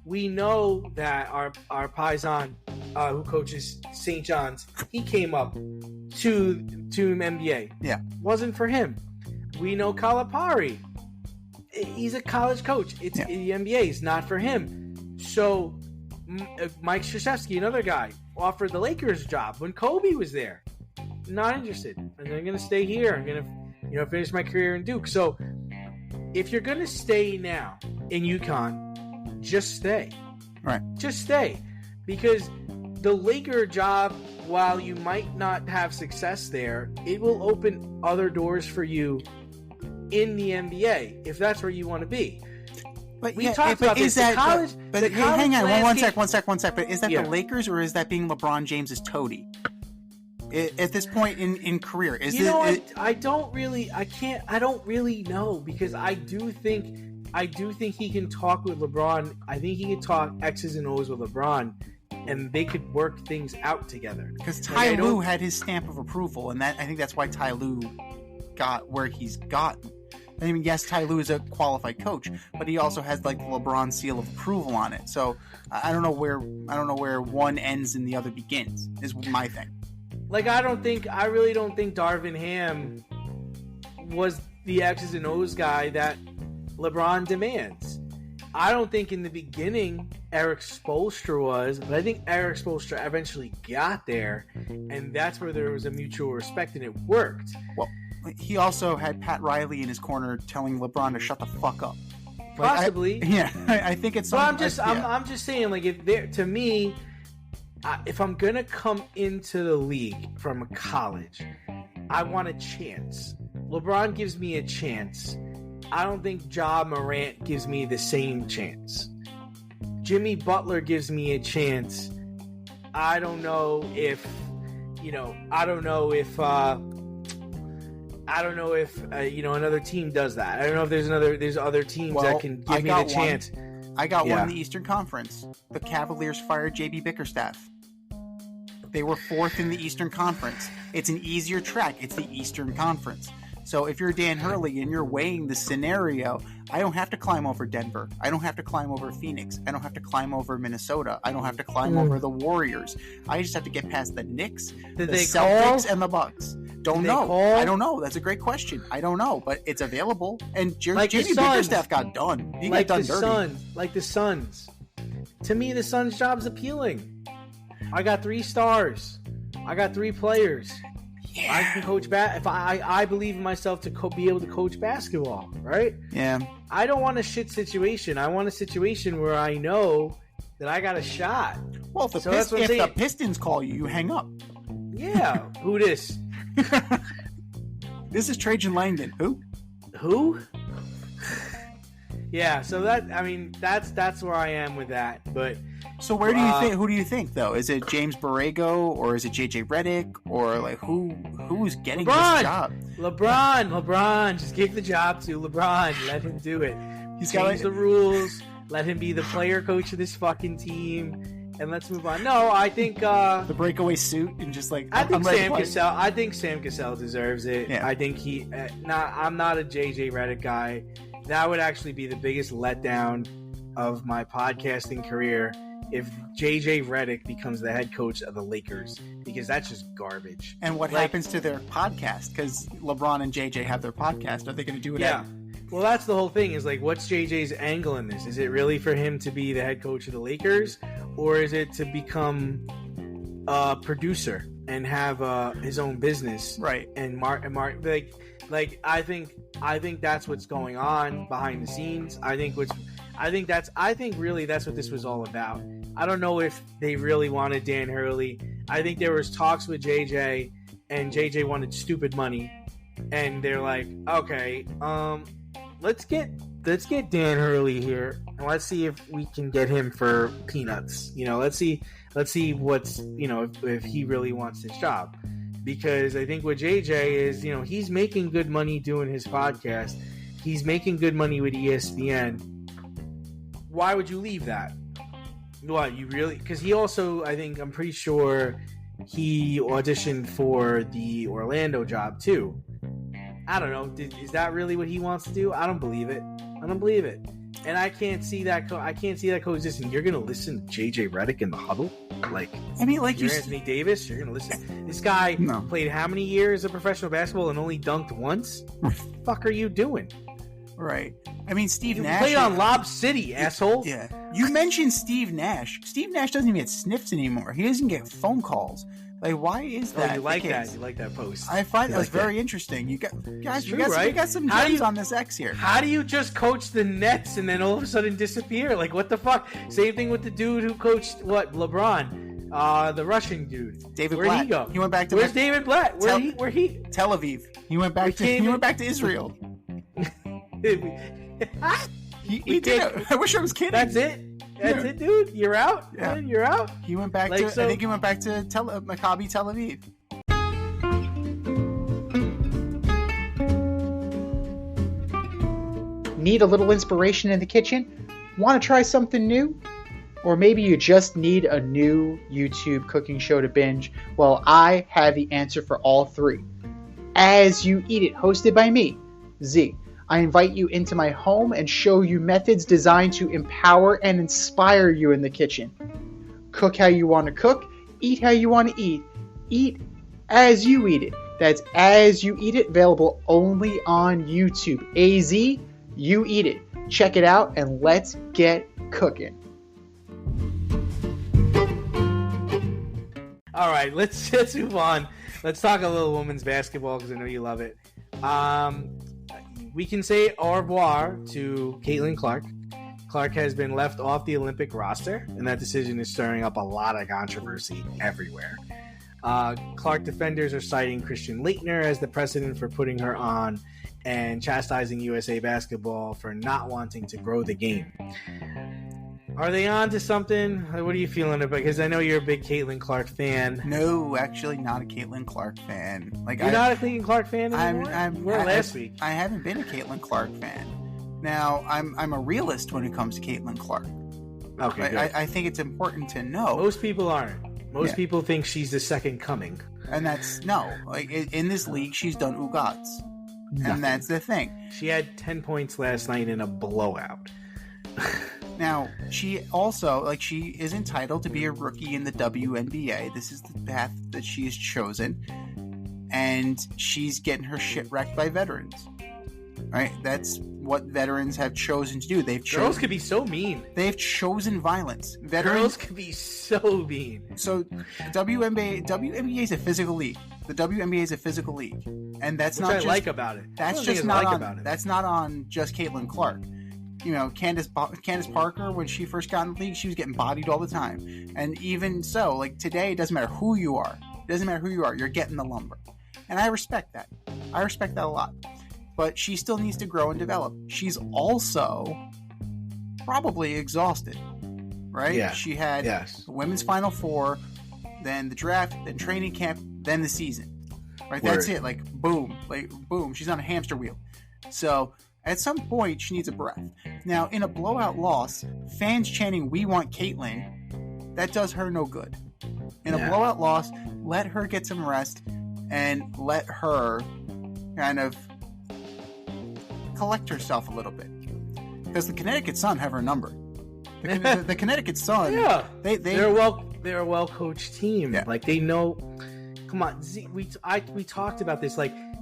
We know that our Paisan who coaches St. John's, he came up to NBA. Yeah. Wasn't for him. We know Calipari. He's a college coach. The NBA is not for him. So Mike Krzyzewski, another guy, offered the Lakers job when Kobe was there. Not interested. I'm going to stay here. I'm going to finish my career in Duke. So if you're going to stay now in UConn, just stay. Right. Just stay. Because the Laker job, while you might not have success there, it will open other doors for you in the NBA if that's where you want to be. But we talked about this. Hang on, one sec. But is that Yeah. the Lakers or is that being LeBron James's toady? At this point in career, I don't really know, because I do think he can talk with LeBron. I think he can talk X's and O's with LeBron, and they could work things out together. Because Ty Lue had his stamp of approval, and I think that's why Ty Lue got where he's gotten. I mean, yes, Ty Lue is a qualified coach, but he also has like the LeBron seal of approval on it. So I don't know where one ends and the other begins. Is my thing. Like, I really don't think Darvin Ham was the X's and O's guy that LeBron demands. I don't think in the beginning Eric Spoelstra was, but I think Eric Spoelstra eventually got there, and that's where there was a mutual respect and it worked. Well, he also had Pat Riley in his corner telling LeBron to shut the fuck up. Possibly. I think it's. But I'm just saying, like, if I'm gonna come into the league from college, I want a chance. LeBron gives me a chance. I don't think Ja Morant gives me the same chance. Jimmy Butler gives me a chance. I don't know if another team does that. I don't know if there's other teams that can give me the chance. I got one in the Eastern Conference. The Cavaliers fired JB Bickerstaff. They were 4th in the Eastern Conference. It's an easier track. It's the Eastern Conference. So if you're Dan Hurley and you're weighing the scenario, I don't have to climb over Denver. I don't have to climb over Phoenix. I don't have to climb over Minnesota. I don't have to climb over the Warriors. I just have to get past the Knicks, the Celtics, and the Bucks. Don't know. I don't know. That's a great question. I don't know, but it's available. And Jimmy Bickerstaff got done. He got done dirty. Like the Suns. To me, the Suns' job's appealing. I got 3 stars. I got 3 players. Yeah. I can coach if I believe in myself to be able to coach basketball, right? Yeah. I don't want a shit situation. I want a situation where I know that I got a shot. Well, if the Pistons call you, you hang up. Yeah. Who this? This is Trajan Langdon. Who? Yeah. So that's where I am with that. But. So where do you think? Who do you think though? Is it James Borrego or is it JJ Redick or like who's getting this job? LeBron, just give the job to LeBron. Let him do it. He's change the rules. Let him be the player coach of this fucking team, and let's move on. No, I think the breakaway suit and just like I think Sam Cassell deserves it. Yeah. I think I'm not a JJ Redick guy. That would actually be the biggest letdown of my podcasting career if JJ Redick becomes the head coach of the Lakers, because that's just garbage. And what happens to their podcast? Because LeBron and JJ have their podcast. Are they going to do it? Yeah. Well, that's the whole thing. Is like, what's JJ's angle in this? Is it really for him to be the head coach of the Lakers, or is it to become a producer and have his own business? Right. And I think that's what's going on behind the scenes. I think really that's what this was all about. I don't know if they really wanted Dan Hurley. I think there was talks with JJ, and JJ wanted stupid money, and they're like, okay, let's get Dan Hurley here, and let's see if we can get him for peanuts. Let's see what's if he really wants this job, because I think with JJ is he's making good money doing his podcast. He's making good money with ESPN. Why would you leave that? What, you really? Because he also, I'm pretty sure he auditioned for the Orlando job too. I don't know. Is that really what he wants to do? I don't believe it. And I can't see that. I can't see that coexisting. You're gonna listen to JJ Redick in the huddle? You're Anthony Davis. You're gonna listen. This guy played how many years of professional basketball and only dunked once? What the fuck are you doing? Right. I mean, Steve You Nash played on Lob City, asshole. Yeah. You mentioned Steve Nash. Steve Nash doesn't even get sniffs anymore. He doesn't get phone calls. Like, why is that? Oh, you like that? You like that post? I find that was very interesting. You got guys. True, we got some gems on this X here. How do you just coach the Nets and then all of a sudden disappear? Like, what the fuck? Same thing with the dude who coached LeBron, the Russian dude. David Where'd Blatt. he go? He went back to. Where's David Blatt? Where he? Tel Aviv. He went back to Israel. He did it. I wish I was kidding. That's it. That's it, dude. You're out. Yeah. You're out. He went back I think he went back to Maccabi Tel Aviv. Need a little inspiration in the kitchen? Want to try something new? Or maybe you just need a new YouTube cooking show to binge? Well, I have the answer for all three. As You Eat It, hosted by me, Z. I invite you into my home and show you methods designed to empower and inspire you in the kitchen. Cook how you want to cook, eat how you want to eat as you eat it. That's As You Eat It, available only on YouTube. AZ, You Eat It. Check it out and let's get cooking. All right, let's move on. Let's talk a little women's basketball because I know you love it. We can say au revoir to Caitlin Clark. Clark has been left off the Olympic roster, and that decision is stirring up a lot of controversy everywhere. Clark defenders are citing Christian Laettner as the precedent for putting her on and chastising USA Basketball for not wanting to grow the game. Are they on to something? What are you feeling about? Because I know you're a big Caitlin Clark fan. No, actually not a Caitlin Clark fan. You're not a Caitlin Clark fan anymore? Last week. I haven't been a Caitlin Clark fan. Now, I'm a realist when it comes to Caitlin Clark. Okay, good. I think it's important to know. Most people aren't. Most people think she's the second coming. And that's, no. Like, in this league, she's done ugats. And that's the thing. She had 10 points last night in a blowout. Now, she also, she is entitled to be a rookie in the WNBA. This is the path that she has chosen. And she's getting her shit wrecked by veterans. Right? That's what veterans have chosen to do. Girls could be so mean. They've chosen violence. Girls could be so mean. So, WNBA is a physical league. The WNBA is a physical league. And that's Which not I just... like about it. That's just not on... That's not on just Caitlin Clark. You know, Candace Parker, when she first got in the league, she was getting bodied all the time. And even so, today, it doesn't matter who you are. It doesn't matter who you are. You're getting the lumber. And I respect that. I respect that a lot. But she still needs to grow and develop. She's also probably exhausted, right? Yeah. She had the women's Final Four, then the draft, then training camp, then the season. Right? Word. That's it. Boom. Boom. She's on a hamster wheel. So... at some point, she needs a breath. Now, in a blowout loss, fans chanting, "We want Caitlin," that does her no good. In a blowout loss, let her get some rest and let her kind of collect herself a little bit. Because the Connecticut Sun have her number. The Connecticut Sun, they're a well-coached team. Yeah. They know. Come on, we talked about this.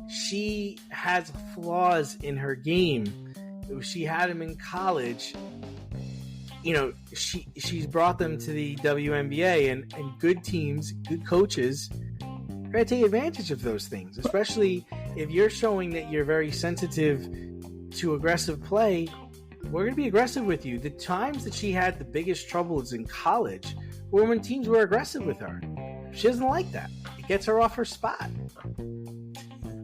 She has flaws in her game. She had them in college. You know, she's brought them to the WNBA, and good teams, good coaches, are going to take advantage of those things, especially if you're showing that you're very sensitive to aggressive play. We're going to be aggressive with you. The times that she had the biggest trouble is in college, were when teams were aggressive with her. She doesn't like that. It gets her off her spot.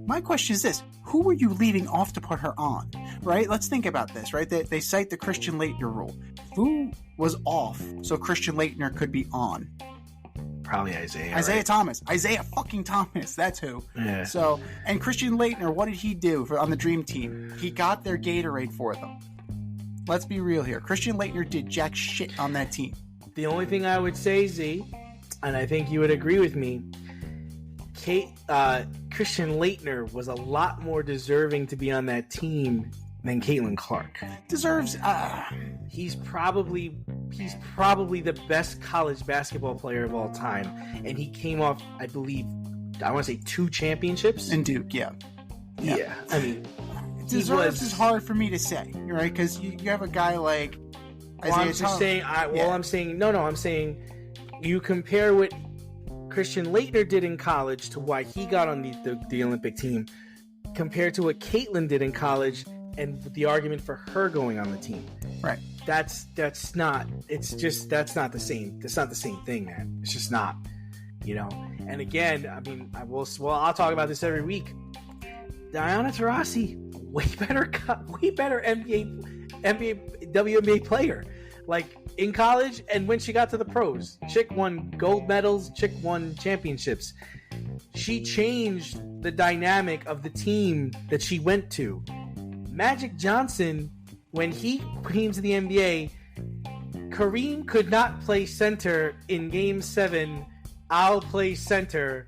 My question is this: who were you leaving off to put her on? Right? Let's think about this. Right? They cite the Christian Laettner rule. Who was off so Christian Laettner could be on? Probably Isaiah. Isaiah Thomas. Isaiah fucking Thomas. That's who. Yeah. So, and Christian Laettner, what did he do on the Dream Team? He got their Gatorade for them. Let's be real here. Christian Laettner did jack shit on that team. The only thing I would say, Z, and I think you would agree with me, Christian Laettner was a lot more deserving to be on that team than Caitlin Clark. Deserves. He's probably the best college basketball player of all time, and he came off, I believe, I want to say 2 championships in Duke. Yeah. I mean, Deserves is hard for me to say, right? Because you have a guy like I'm saying you compare what Christian Laettner did in college to why he got on the Olympic team compared to what Caitlin did in college and the argument for her going on the team. Right. That's not the same. That's not the same thing, man. It's just not, And again, I mean, I'll talk about this every week. Diana Taurasi, way better WNBA player. Like in college and when she got to the pros, chick won gold medals, chick won championships. She changed the dynamic of the team that she went to. Magic Johnson, when he came to the NBA, Kareem could not play center in Game 7. I'll play center.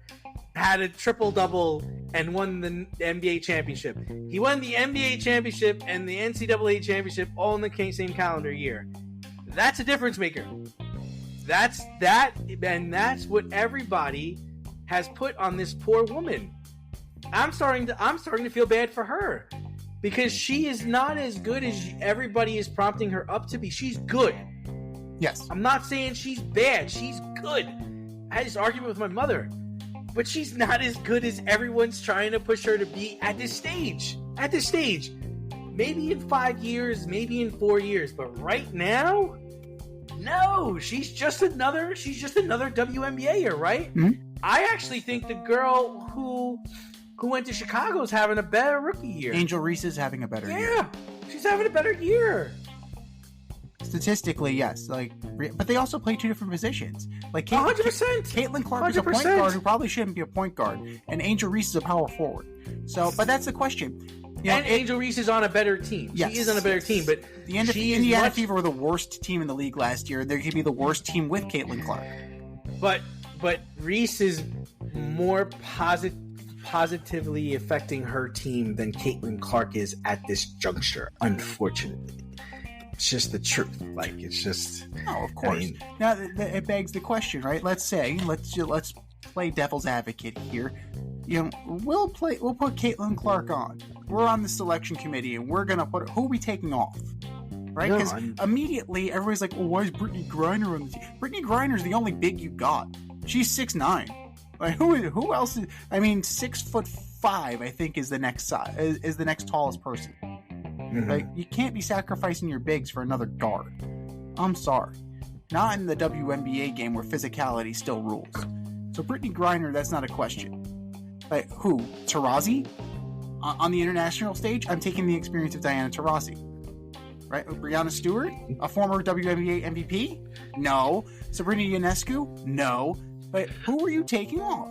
Had a triple-double and won the NBA championship. He won the NBA championship and the NCAA championship all in the same calendar year. That's a difference maker. That's what everybody has put on this poor woman. I'm starting to feel bad for her because she is not as good as everybody is prompting her up to be. She's good. Yes. I'm not saying she's bad. She's good. I had this argument with my mother, but she's not as good as everyone's trying to push her to be at this stage. Maybe in 5 years, maybe in 4 years, but right now, no. She's just another WNBAer, right? Mm-hmm. I actually think the girl who went to Chicago is having a better rookie year. Angel Reese is having a better year. Yeah, she's having a better year. Statistically, yes. But they also play two different positions. 100%. Caitlin Clark is a point guard who probably shouldn't be a point guard, and Angel Reese is a power forward. So, but that's the question. Angel Reese is on a better team. Yes, she is on a better team, but the Indiana Fever were the worst team in the league last year. They could be the worst team with Caitlin Clark. But Reese is more positively affecting her team than Caitlin Clark is at this juncture, unfortunately. It's just the truth. It's just... Oh, of course. Now, it begs the question, right? Let's play devil's advocate here. We'll put Caitlin Clark on. We're on the selection committee, and we're gonna put who are we taking off, right? Because immediately everybody's like, "Oh, why is Brittany Griner on the team?" Brittany Griner's the only big you got. She's 6'9". Who else is? 6'5", I think, is the next size, is the next tallest person. Mm-hmm. You can't be sacrificing your bigs for another guard. I'm sorry, not in the WNBA game where physicality still rules. So Brittany Griner, that's not a question. Who? Taurasi? On the international stage, I'm taking the experience of Diana Taurasi. Right? Brianna Stewart? A former WNBA MVP? No. Sabrina Ionescu? No. But who are you taking off?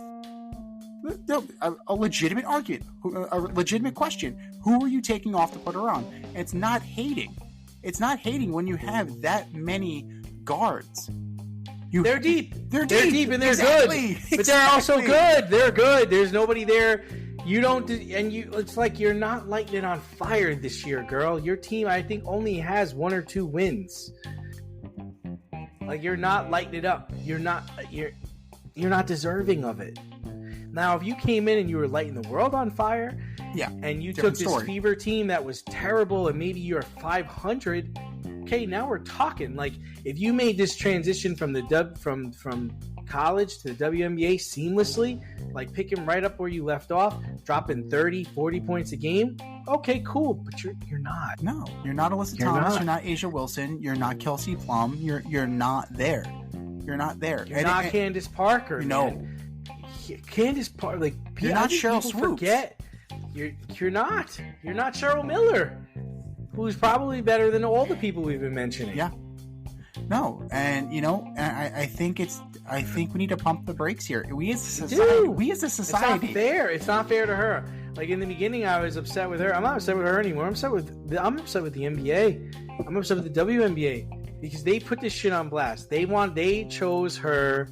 A legitimate argument. A legitimate question. Who are you taking off to put her on? It's not hating. It's not hating when you have that many guards. They're deep. They're deep and they're exactly. good. But they're also good. They're good. There's nobody there. It's like you're not lighting it on fire this year, girl. Your team, I think, only has 1 or 2 wins. You're not lighting it up. You're not deserving of it. Now, if you came in and you were lighting the world on fire, and you took this Fever team that was terrible, and maybe you're 500. Okay, now we're talking. If you made this transition from from college to the WNBA seamlessly, picking right up where you left off, dropping 30, 40 points a game, okay, cool. But you're not. No, you're not Alyssa Thomas. You're not Asia Wilson. You're not Kelsey Plum. You're not there. You're not there. You're not Candace Parker. No. Man. Candace Parker. You're not Cheryl Swoops. You're not. You're not Cheryl Miller, who's probably better than all the people we've been mentioning. Yeah. No, and I think we need to pump the brakes here. We as a society. It's not fair to her. In the beginning, I was upset with her. I'm not upset with her anymore. I'm upset with the NBA. I'm upset with the WNBA because they put this shit on blast. They chose her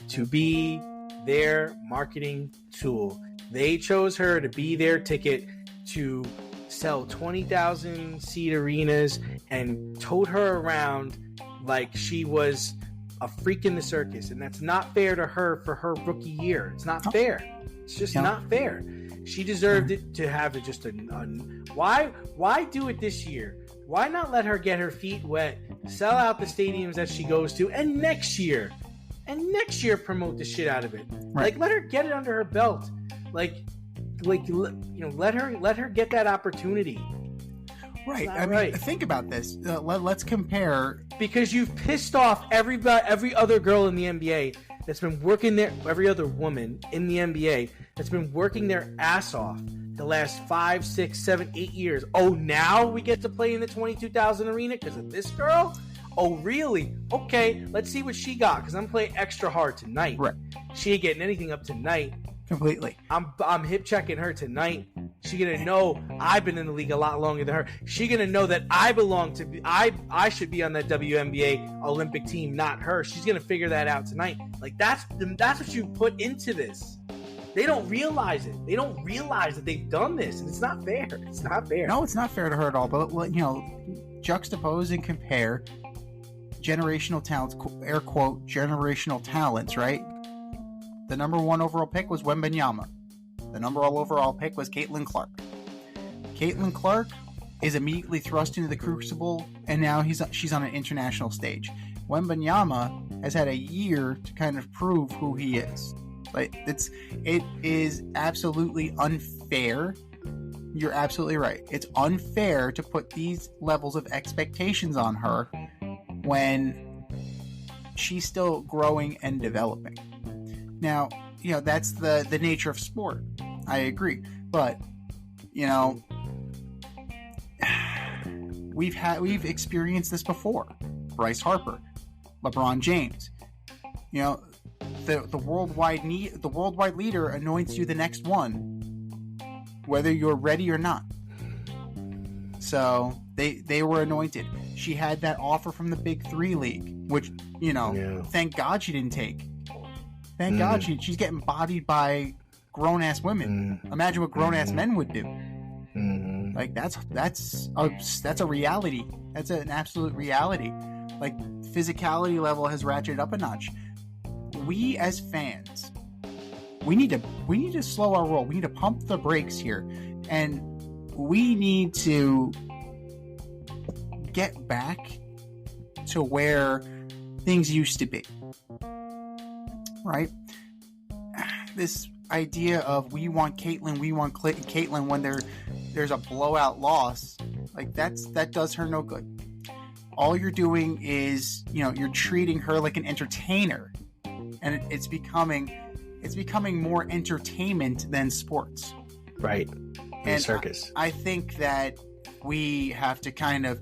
to be their marketing tool. They chose her to be their ticket to sell 20,000 seat arenas and tote her around like she was a freak in the circus. And that's not fair to her for her rookie year. It's not fair. It's just not fair. She deserved it to have it just why do it this year? Why not let her get her feet wet, sell out the stadiums that she goes to, and next year promote the shit out of it. Right. Like, let her get it under her belt. Let her get that opportunity. Right. Not I mean, right. think about this. Let's compare. Because you've pissed off every other girl in the NBA that's been working there, every other woman in the NBA that's been working their ass off the last 5, 6, 7, 8 years. Oh, now we get to play in the 22,000 arena because of this girl? Oh, really? Okay, let's see what she got, because I'm playing extra hard tonight. Right. She ain't getting anything up tonight. Completely. I'm hip checking her tonight. She gonna know I've been in the league a lot longer than her. She gonna know that I should be on that WNBA Olympic team, not her. She's gonna figure that out tonight. Like, that's what you put into this. They don't realize it. They don't realize that they've done this, and it's not fair. It's not fair. No, it's not fair to her at all. But juxtapose and compare generational talents, air quote, generational talents, right? The number 1 overall pick was Wembanyama. The number 1 overall pick was Caitlin Clark. Caitlin Clark is immediately thrust into the crucible, and now she's on an international stage. Wembanyama has had a year to kind of prove who he is. Like, it is absolutely unfair. You're absolutely right. It's unfair to put these levels of expectations on her when she's still growing and developing. Now, that's the nature of sport. I agree. But, we've experienced this before. Bryce Harper, LeBron James. The worldwide leader anoints you the next one, whether you're ready or not. So they were anointed. She had that offer from the Big 3 league, which thank God she didn't take. Thank God she's getting bodied by grown ass women. Imagine what grown ass men would do. Like, that's a reality. That's an absolute reality. Like, physicality level has ratcheted up a notch. We as fans, we need to slow our roll. We need to pump the brakes here, and we need to get back to where things used to be. Right? This idea of we want Caitlin when there's a blowout loss, like that does her no good. All you're doing is, you're treating her like an entertainer, and it's becoming more entertainment than sports. Right. And circus. I think that we have to kind of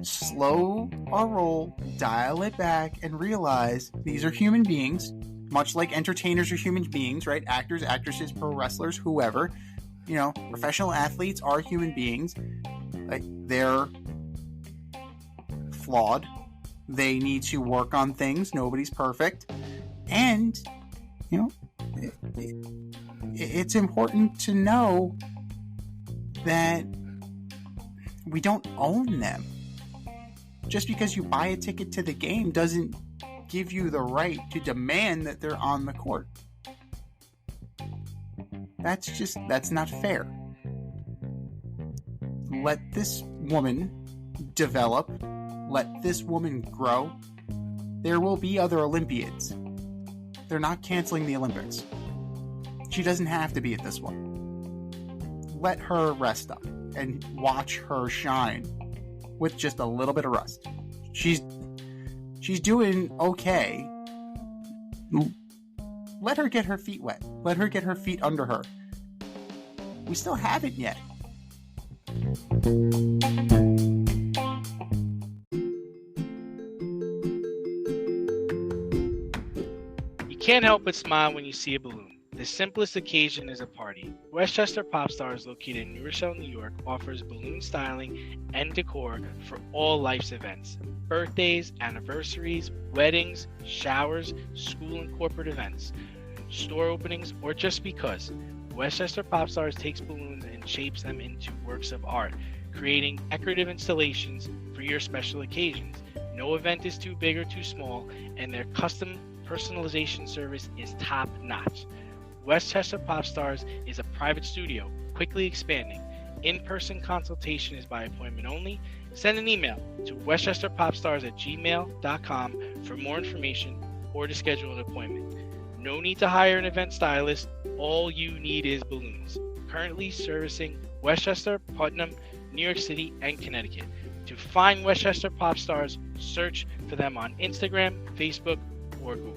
slow our roll, dial it back, and realize these are human beings. Much like entertainers are human beings, right? Actors, actresses, pro wrestlers, whoever. Professional athletes are human beings. Like, they're flawed. They need to work on things. Nobody's perfect. And, it's important to know that we don't own them. Just because you buy a ticket to the game doesn't give you the right to demand that they're on the court. That's not fair. Let this woman develop. Let this woman grow. There will be other Olympiads. They're not canceling the Olympics. She doesn't have to be at this one. Let her rest up and watch her shine with just a little bit of rust. She's doing okay. Let her get her feet wet. Let her get her feet under her. We still haven't yet. You can't help but smile when you see a balloon. The simplest occasion is a party. Westchester Pop Stars, located in New Rochelle, New York, offers balloon styling and decor for all life's events. Birthdays, anniversaries, weddings, showers, school and corporate events, store openings, or just because. Westchester Pop Stars takes balloons and shapes them into works of art, creating decorative installations for your special occasions. No event is too big or too small, and their custom personalization service is top-notch. Westchester Pop Stars is a private studio, quickly expanding. In-person consultation is by appointment only. Send an email to westchesterpopstars@gmail.com for more information or to schedule an appointment. No need to hire an event stylist. All you need is balloons. Currently servicing Westchester, Putnam, New York City, and Connecticut. To find Westchester Pop Stars, search for them on Instagram, Facebook, or Google.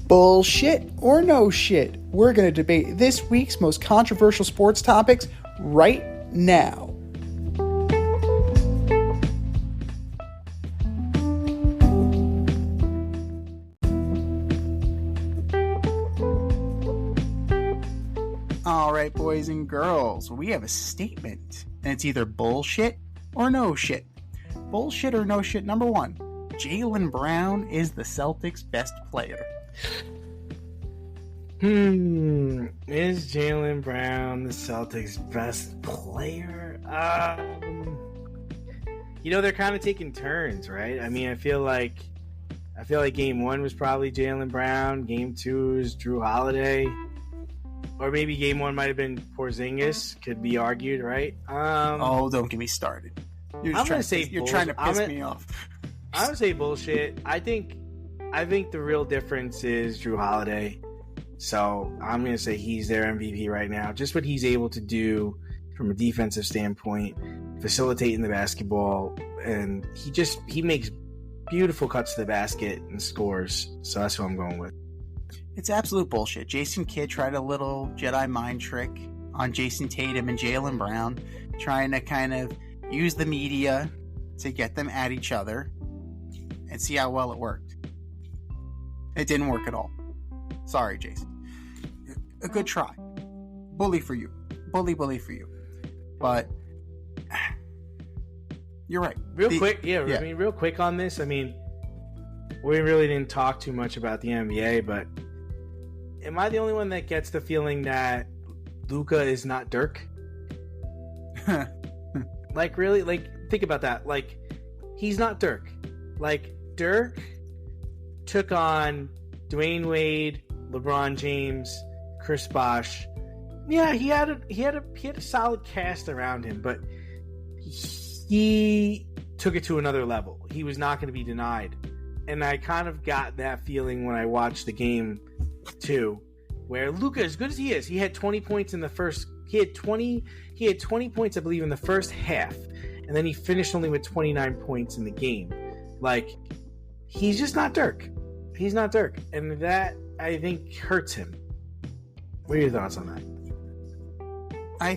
Bullshit or no shit? We're going to debate this week's most controversial sports topics right now. All right, boys and girls, we have a statement, and it's either bullshit or no shit. Bullshit or no shit, number one, Jaylen Brown is the Celtics' best player. Is Jaylen Brown the Celtics' best player? They're kind of taking turns, right? I mean, I feel like game one was probably Jaylen Brown, game two is Drew Holiday, or maybe game one might have been Porzingis. Could be argued, right? Don't get me started. You're trying to piss me off. I'm gonna say bullshit. I think the real difference is Drew Holiday. So I'm going to say he's their MVP right now. Just what he's able to do from a defensive standpoint, facilitating the basketball, and he makes beautiful cuts to the basket and scores. So that's who I'm going with. It's absolute bullshit. Jason Kidd tried a little Jedi mind trick on Jason Tatum and Jaylen Brown, trying to kind of use the media to get them at each other and see how well it worked. It didn't work at all. Sorry, Jason. A good try. Bully for you. Bully for you. But you're right. Real quick on this. I mean, we really didn't talk too much about the NBA, but am I the only one that gets the feeling that Luka is not Dirk? Like, really? Like, think about that. Like, he's not Dirk. Like, Dirk took on Dwayne Wade, LeBron James, Chris Bosh. Yeah, he had a solid cast around him, but he took it to another level. He was not going to be denied. And I kind of got that feeling when I watched the game too, where Luka, as good as he is, he had 20 points in the first. He had 20 points, I believe, in the first half, and then he finished only with 29 points in the game. Like, he's just not Dirk. He's not Dirk, and that, I think, hurts him. What are your thoughts on that? I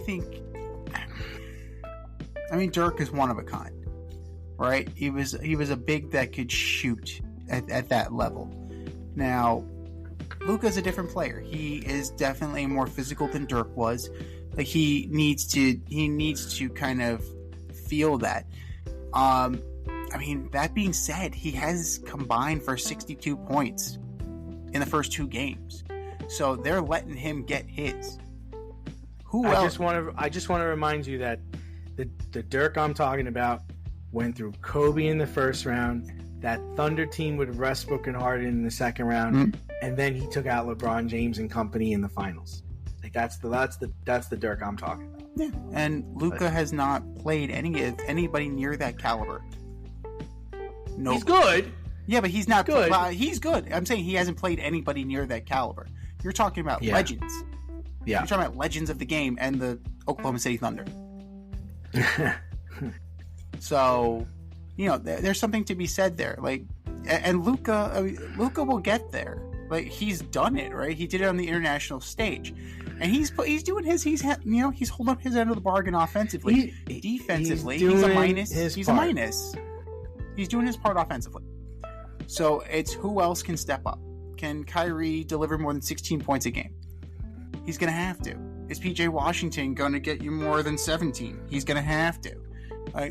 mean, Dirk is one of a kind, right? He was a big that could shoot at that level. Now, Luka's a different player. He is definitely more physical than Dirk was. Like, he needs to kind of feel that. I mean, that being said, he has combined for 62 points in the first two games. So they're letting him get his. I just want to remind you that the Dirk I'm talking about went through Kobe in the first round, that Thunder team with Westbrook and Harden in the second round, and then he took out LeBron James and company in the finals. Like, that's the Dirk I'm talking about. Yeah, and Luka has not played anybody near that caliber. No, he's good. Yeah, but he's not good. He's good. I'm saying he hasn't played anybody near that caliber. You're talking about legends. Yeah. You're talking about legends of the game and the Oklahoma City Thunder. So, there's something to be said there. Like, and Luka will get there. Like, he's done it, right? He did it on the international stage, and he's doing his. He's holding up his end of the bargain offensively. Defensively, he's a minus. He's a minus. He's doing his part offensively. So it's who else can step up? Can Kyrie deliver more than 16 points a game? He's going to have to. Is PJ Washington going to get you more than 17? He's going to have to.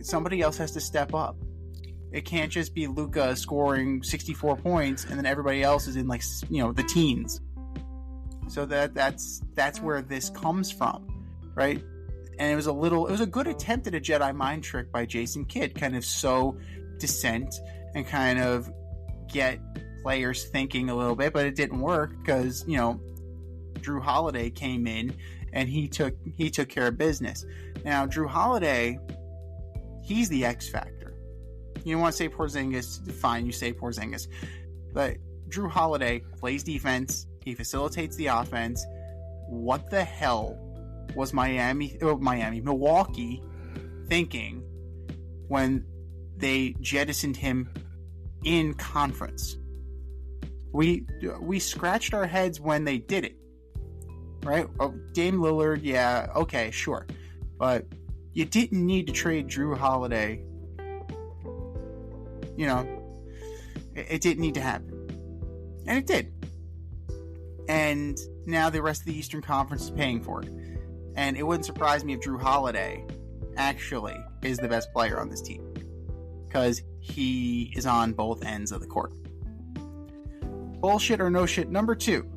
Somebody else has to step up. It can't just be Luka scoring 64 points and then everybody else is in the teens. So that's where this comes from. right? And it was a good attempt at a Jedi mind trick by Jason Kidd, kind of sow dissent and kind of get players thinking a little bit, but it didn't work because, Drew Holiday came in and he took care of business. Now, Drew Holiday, he's the X factor. You want to say Porzingis, fine, you say Porzingis. But Drew Holiday plays defense, he facilitates the offense. What the hell was Milwaukee thinking when they jettisoned him in conference? We scratched our heads when they did it, right? Oh, Dame Lillard, yeah, okay, sure, but you didn't need to trade Drew Holiday. It didn't need to happen, and it did. And now the rest of the Eastern Conference is paying for it. And it wouldn't surprise me if Drew Holiday actually is the best player on this team, because he is on both ends of the court. Bullshit or no shit number 2.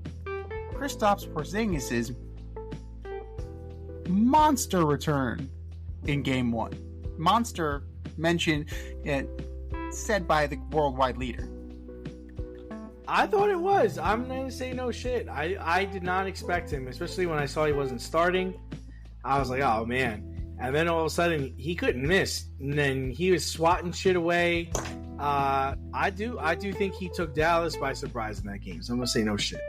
Kristaps Porzingis' monster return in Game 1. Monster mentioned, said by the worldwide leader. I thought it was. I'm going to say no shit. I did not expect him, especially when I saw he wasn't starting. I was like, oh, man. And then all of a sudden, he couldn't miss. And then he was swatting shit away. I do think he took Dallas by surprise in that game. So I'm going to say no shit.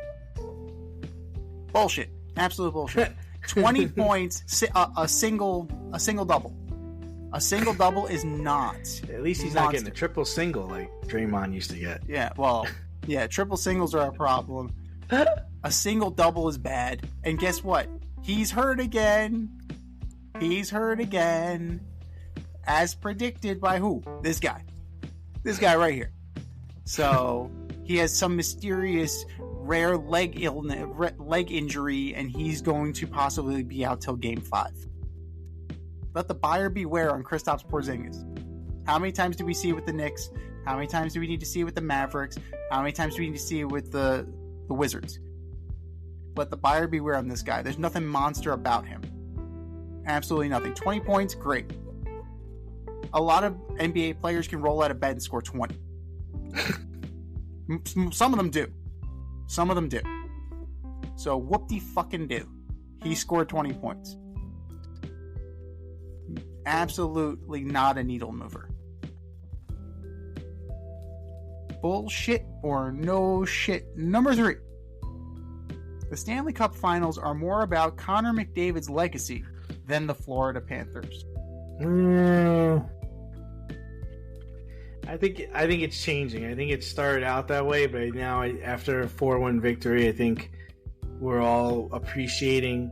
Bullshit. Absolute bullshit. 20 points, a single double. A single double is not. At least he's not getting a triple single like Draymond used to get. Yeah, well, yeah, triple singles are a problem. A single double is bad. And guess what? He's hurt again. As predicted by who? This guy right here. So he has some mysterious rare leg injury, and he's going to possibly be out till Game 5. Let the buyer beware on Kristaps Porzingis. How many times do we see it with the Knicks? How many times do we need to see it with the Mavericks? How many times do we need to see it with the Wizards? Let the buyer beware on this guy. There's nothing monster about him. Absolutely nothing. 20 points, great. A lot of NBA players can roll out of bed and score 20. Some of them do. So whoop-de-fucking-do. He scored 20 points. Absolutely not a needle mover. Bullshit or no shit number 3. The Stanley Cup Finals are more about Connor McDavid's legacy than the Florida Panthers. I think it's changing. I think it started out that way, but now after a 4-1 victory, I think we're all appreciating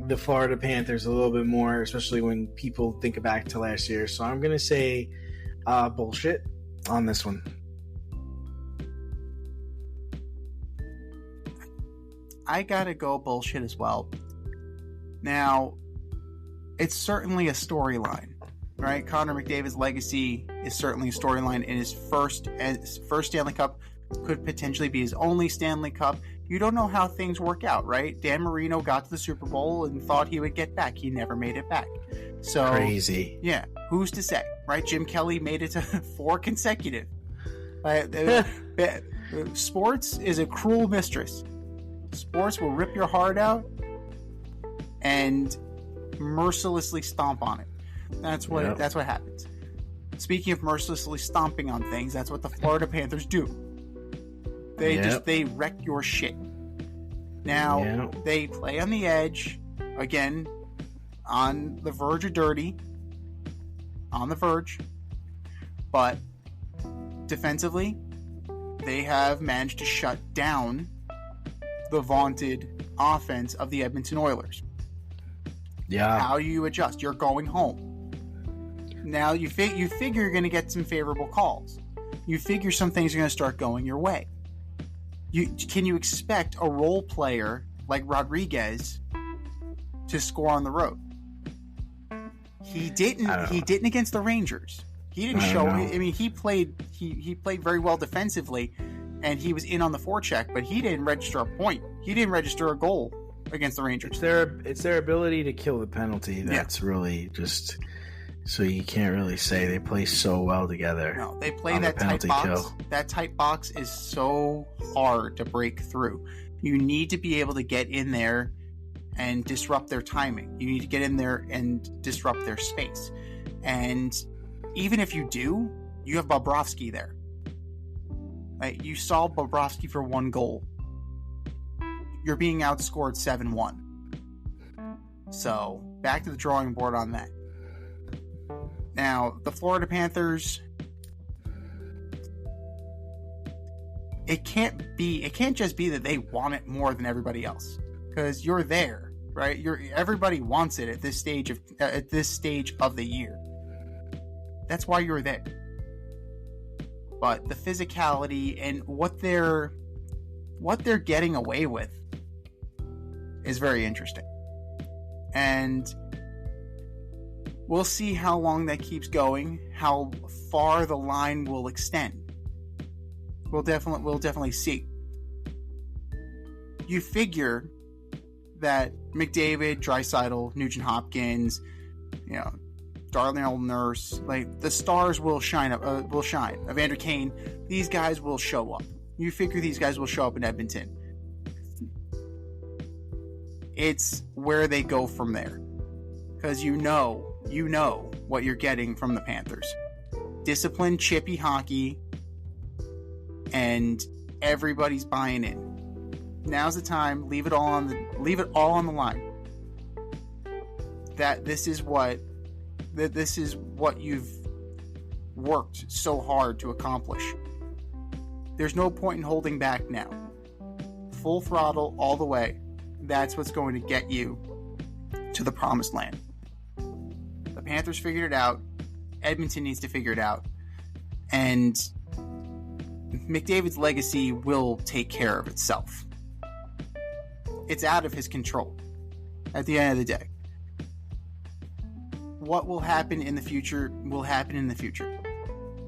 the Florida Panthers a little bit more, especially when people think back to last year. So I'm going to say bullshit on this one. I gotta go bullshit as well. Now, it's certainly a storyline, right? Connor McDavid's legacy is certainly a storyline, and his first Stanley Cup could potentially be his only Stanley Cup. You don't know how things work out, right? Dan Marino got to the Super Bowl and thought he would get back. He never made it back. So crazy. Yeah, who's to say, right? Jim Kelly made it to 4 consecutive. Sports is a cruel mistress. Sports will rip your heart out and mercilessly stomp on it. That's what happens. Speaking of mercilessly stomping on things, that's what the Florida Panthers do. They wreck your shit. Now, they play on the edge, again, on the verge of dirty. On the verge. But defensively, they have managed to shut down the vaunted offense of the Edmonton Oilers. Yeah. How do you adjust? You're going home. Now you figure you're going to get some favorable calls. You figure some things are going to start going your way. Can you expect a role player like Rodriguez to score on the road? He didn't. He didn't against the Rangers. He didn't show. I mean, he played very well defensively, and he was in on the forecheck, but he didn't register a point. He didn't register a goal against the Rangers. It's their ability to kill the penalty that's really just. So you can't really say they play so well together. No, they play that tight box. Kill. That tight box is so hard to break through. You need to be able to get in there and disrupt their timing. You need to get in there and disrupt their space. And even if you do, you have Bobrovsky there. Like, you saw Bobrovsky for 1 goal. You're being outscored 7-1. So, back to the drawing board on that. Now, the Florida Panthers, it can't just be that they want it more than everybody else, because you're there, right? Everybody wants it at this stage of the year. That's why you're there. But the physicality and what they're getting away with is very interesting. And we'll see how long that keeps going, how far the line will extend. We'll definitely see. You figure that McDavid, Draisaitl, Nugent Hopkins, Darnell Nurse, like, the stars will shine. Evander Kane, these guys will show up. You figure these guys will show up in Edmonton. It's where they go from there. Because you know what you're getting from the Panthers. Disciplined, chippy hockey, and everybody's buying in. Now's the time. Leave it all on the line. This is what you've worked so hard to accomplish. There's no point in holding back now. Full throttle all the way. That's what's going to get you to the promised land. The Panthers figured it out. Edmonton needs to figure it out. And McDavid's legacy will take care of itself. It's out of his control at the end of the day. What will happen in the future will happen in the future.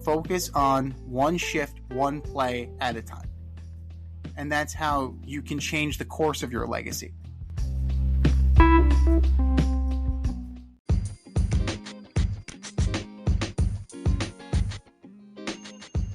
Focus on one shift, one play at a time. And that's how you can change the course of your legacy.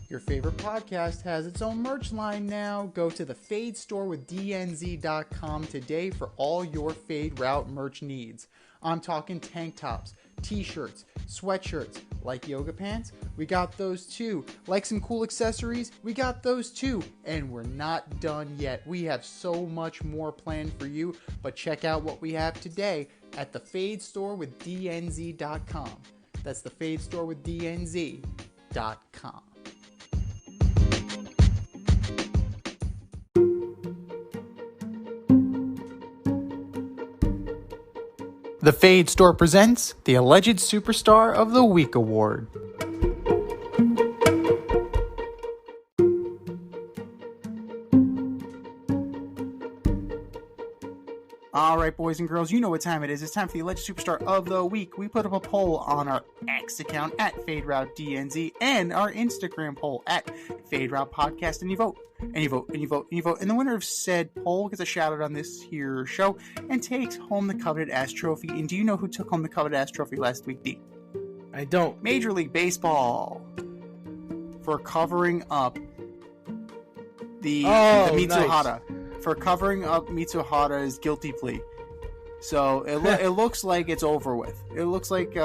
Your favorite podcast has its own merch line now. Go to the Fade store with DNZ.com today for all your Fade Route merch needs. I'm talking tank tops, t-shirts, sweatshirts, like yoga pants, we got those too. Like some cool accessories, we got those too. And we're not done yet. We have so much more planned for you, but check out what we have today at the Fade store with DNZ.com. That's the Fade store with DNZ.com. The Fade Store presents the Alleged Superstar of the Week Award. Alright, boys and girls, you know what time it is. It's time for the Alleged Superstar of the Week. We put up a poll on our X account at FadeRouteDNZ and our Instagram poll at FadeRoute Podcast, and you vote. And you vote, and you vote, and you vote. And the winner of said poll gets a shout out on this here show and takes home the coveted ass trophy. And do you know who took home the coveted ass trophy last week, D? I don't. Major League Baseball. For covering up the Mitsuhara. Nice. For covering up Mitsuhara's guilty plea. So it looks like it's over with. It looks like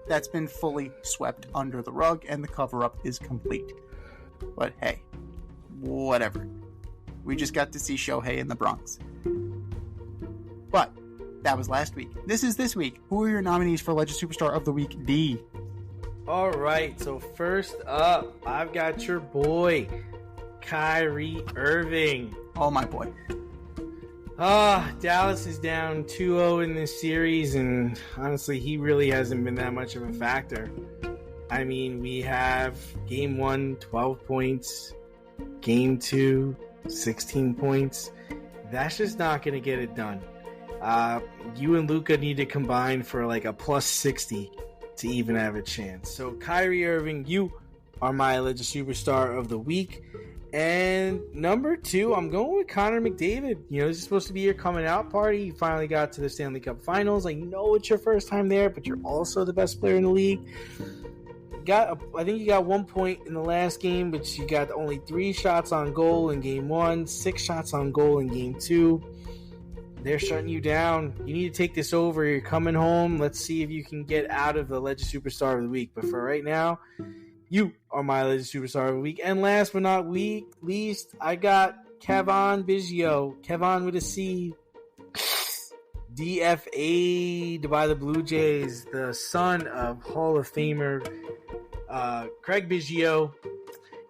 that's been fully swept under the rug and the cover-up is complete. But hey, whatever. We just got to see Shohei in the Bronx. But that was last week. This is this week. Who are your nominees for Alleged Superstar of the Week, D? All right, so first up, I've got your boy, Kyrie Irving. Oh, my boy. Dallas is down 2-0 in this series, and honestly, he really hasn't been that much of a factor. I mean, we have Game 1, 12 points. Game 2, 16 points. That's just not going to get it done. You and Luka need to combine for like a plus 60 to even have a chance. So, Kyrie Irving, you are my alleged superstar of the week. And number 2, I'm going with Connor McDavid. You know, this is supposed to be your coming out party. You finally got to the Stanley Cup Finals. I know it's your first time there, but you're also the best player in the league. I think you got 1 point in the last game, but you got only 3 shots on goal in game 1, 6 shots on goal in game 2. They're shutting you down. You need to take this over. You're coming home. Let's see if you can get out of the Legend Superstar of the Week. But for right now, you are my Legend Superstar of the Week. And last but not least, I got Kevin Biggio. Kevin with a C. DFA'd by the Blue Jays, the son of Hall of Famer Craig Biggio,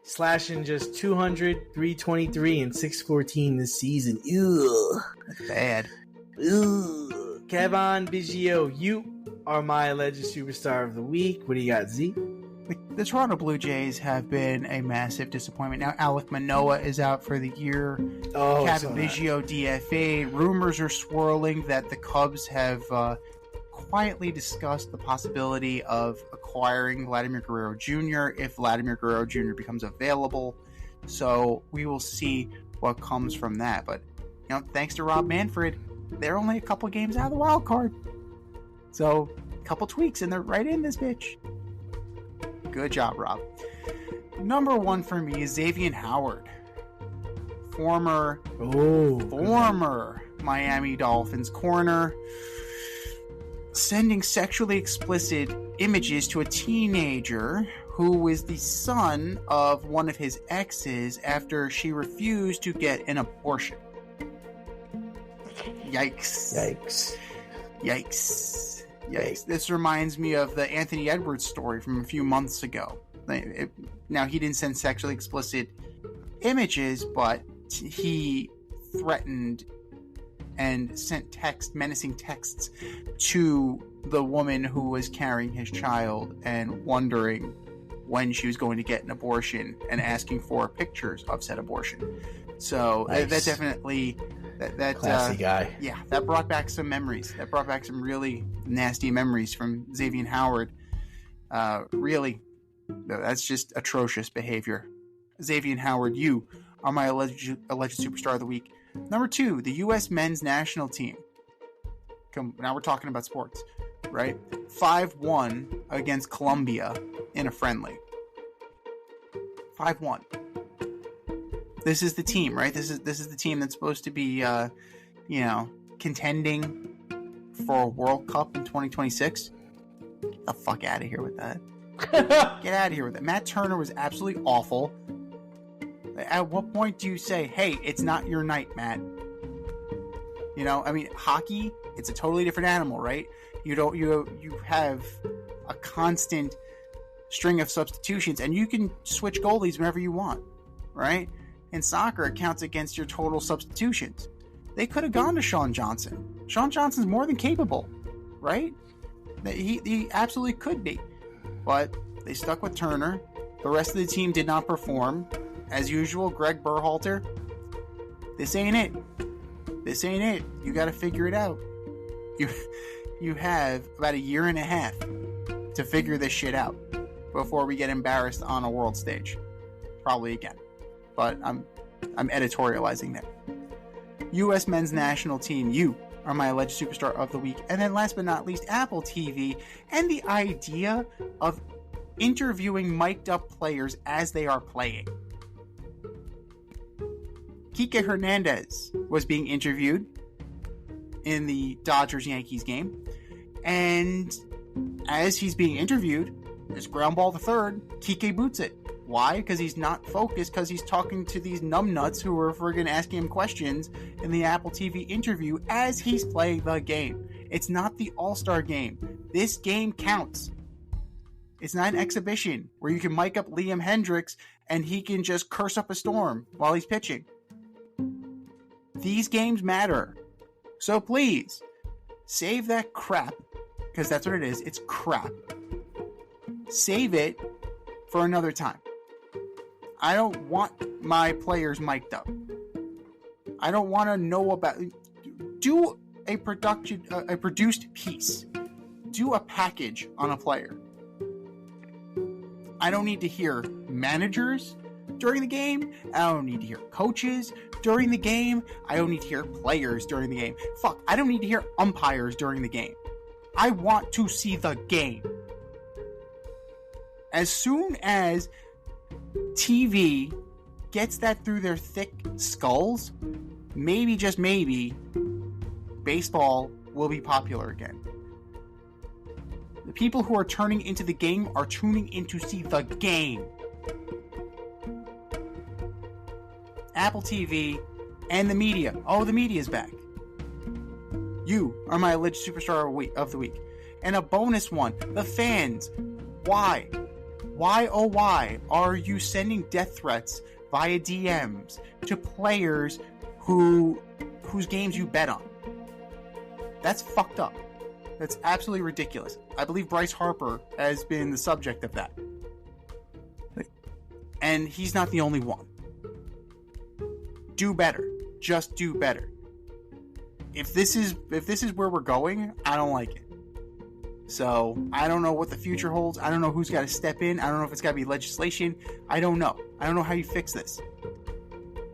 slashing just 200, 323, and 614 this season. Ew. That's bad. Ew. Kevin Biggio, you are my alleged superstar of the week. What do you got, Z? The Toronto Blue Jays have been a massive disappointment. Now, Alec Manoah is out for the year. Kevin Biggio DFA. Rumors are swirling that the Cubs have quietly discussed the possibility of acquiring Vladimir Guerrero Jr. if Vladimir Guerrero Jr. becomes available. So we will see what comes from that. But, you know, thanks to Rob Manfred, they're only a couple games out of the wild card. So, a couple tweaks and they're right in this bitch. Good job, Rob. Number 1 for me is Xavier Howard. Former Miami Dolphins corner, sending sexually explicit images to a teenager who is the son of one of his exes after she refused to get an abortion. Yikes. This reminds me of the Anthony Edwards story from a few months ago. Now, he didn't send sexually explicit images, but he threatened and sent menacing texts to the woman who was carrying his child and wondering when she was going to get an abortion and asking for pictures of said abortion. So nice. That definitely... That classy guy. Yeah, that brought back some memories. That brought back some really nasty memories from Xavier Howard. Really, that's just atrocious behavior. Xavier Howard, you are my alleged superstar of the week. Number 2, the U.S. men's national team. Now we're talking about sports, right? 5-1 against Colombia in a friendly. 5-1. This is the team, right? This is the team that's supposed to be, contending for a World Cup in 2026. Get the fuck out of here with that. Get out of here with that. Matt Turner was absolutely awful. At what point do you say, "Hey, it's not your night, Matt"? You know, I mean, hockey, it's a totally different animal, right? You have a constant string of substitutions, and you can switch goalies whenever you want, right? In soccer, it counts against your total substitutions. They could have gone to Sean Johnson. Sean Johnson's more than capable, right? He absolutely could be. But they stuck with Turner. The rest of the team did not perform. As usual, Greg Berhalter, this ain't it. This ain't it. You got to figure it out. You have about a year and a half to figure this shit out before we get embarrassed on a world stage. Probably again. But I'm editorializing there. U.S. men's national team, you are my alleged superstar of the week. And then last but not least, Apple TV and the idea of interviewing mic'd up players as they are playing. Kike Hernandez was being interviewed in the Dodgers Yankees game. And as he's being interviewed, there's ground ball to third. Kike boots it. Why? Because he's not focused, because he's talking to these numbnuts who are friggin' asking him questions in the Apple TV interview as he's playing the game. It's not the All-Star game. This game counts. It's not an exhibition where you can mic up Liam Hendricks and he can just curse up a storm while he's pitching. These games matter. So please, save that crap, because that's what it is. It's crap. Save it for another time. I don't want my players mic'd up. I don't want to know about... Do a produced piece. Do a package on a player. I don't need to hear managers during the game. I don't need to hear coaches during the game. I don't need to hear players during the game. Fuck, I don't need to hear umpires during the game. I want to see the game. As soon as TV gets that through their thick skulls, maybe, just maybe, baseball will be popular again. The people who are turning into the game are tuning in to see the game. Apple TV and the media. Oh, the media's back. You are my alleged superstar of the week. And a bonus one, the fans. Why? Why, oh why, are you sending death threats via DMs to players whose games you bet on? That's fucked up. That's absolutely ridiculous. I believe Bryce Harper has been the subject of that. And he's not the only one. Do better. Just do better. If this is where we're going, I don't like it. So, I don't know what the future holds. I don't know who's got to step in. I don't know if it's got to be legislation. I don't know. I don't know how you fix this.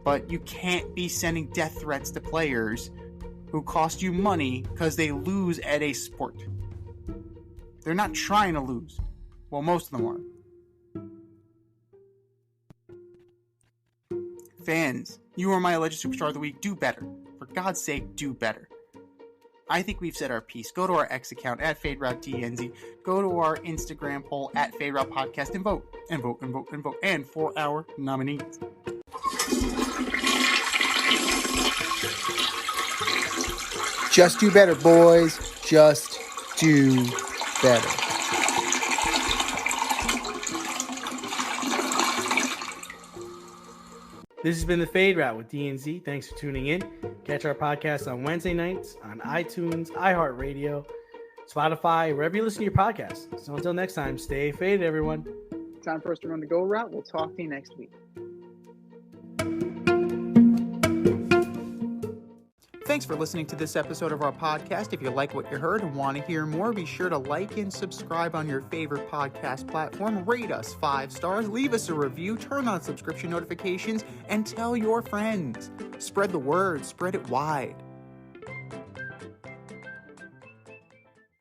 But you can't be sending death threats to players who cost you money because they lose at a sport. They're not trying to lose. Well, most of them are. Fans, you are my alleged superstar of the week. Do better. For God's sake, do better. I think we've said our piece. Go to our X account at FadeRouteDNZ. Go to our Instagram poll at FadeRoutePodcast and vote. And vote, and vote, and vote. And for our nominees. Just do better, boys. Just do better. This has been The Fade Route with DNZ. Thanks for tuning in. Catch our podcast on Wednesday nights on iTunes, iHeartRadio, Spotify, wherever you listen to your podcasts. So until next time, stay faded, everyone. Time for us to run the go route. We'll talk to you next week. Thanks for listening to this episode of our podcast. If you like what you heard and want to hear more, be sure to like and subscribe on your favorite podcast platform. Rate us 5 stars, leave us a review, turn on subscription notifications, and tell your friends. Spread the word, spread it wide.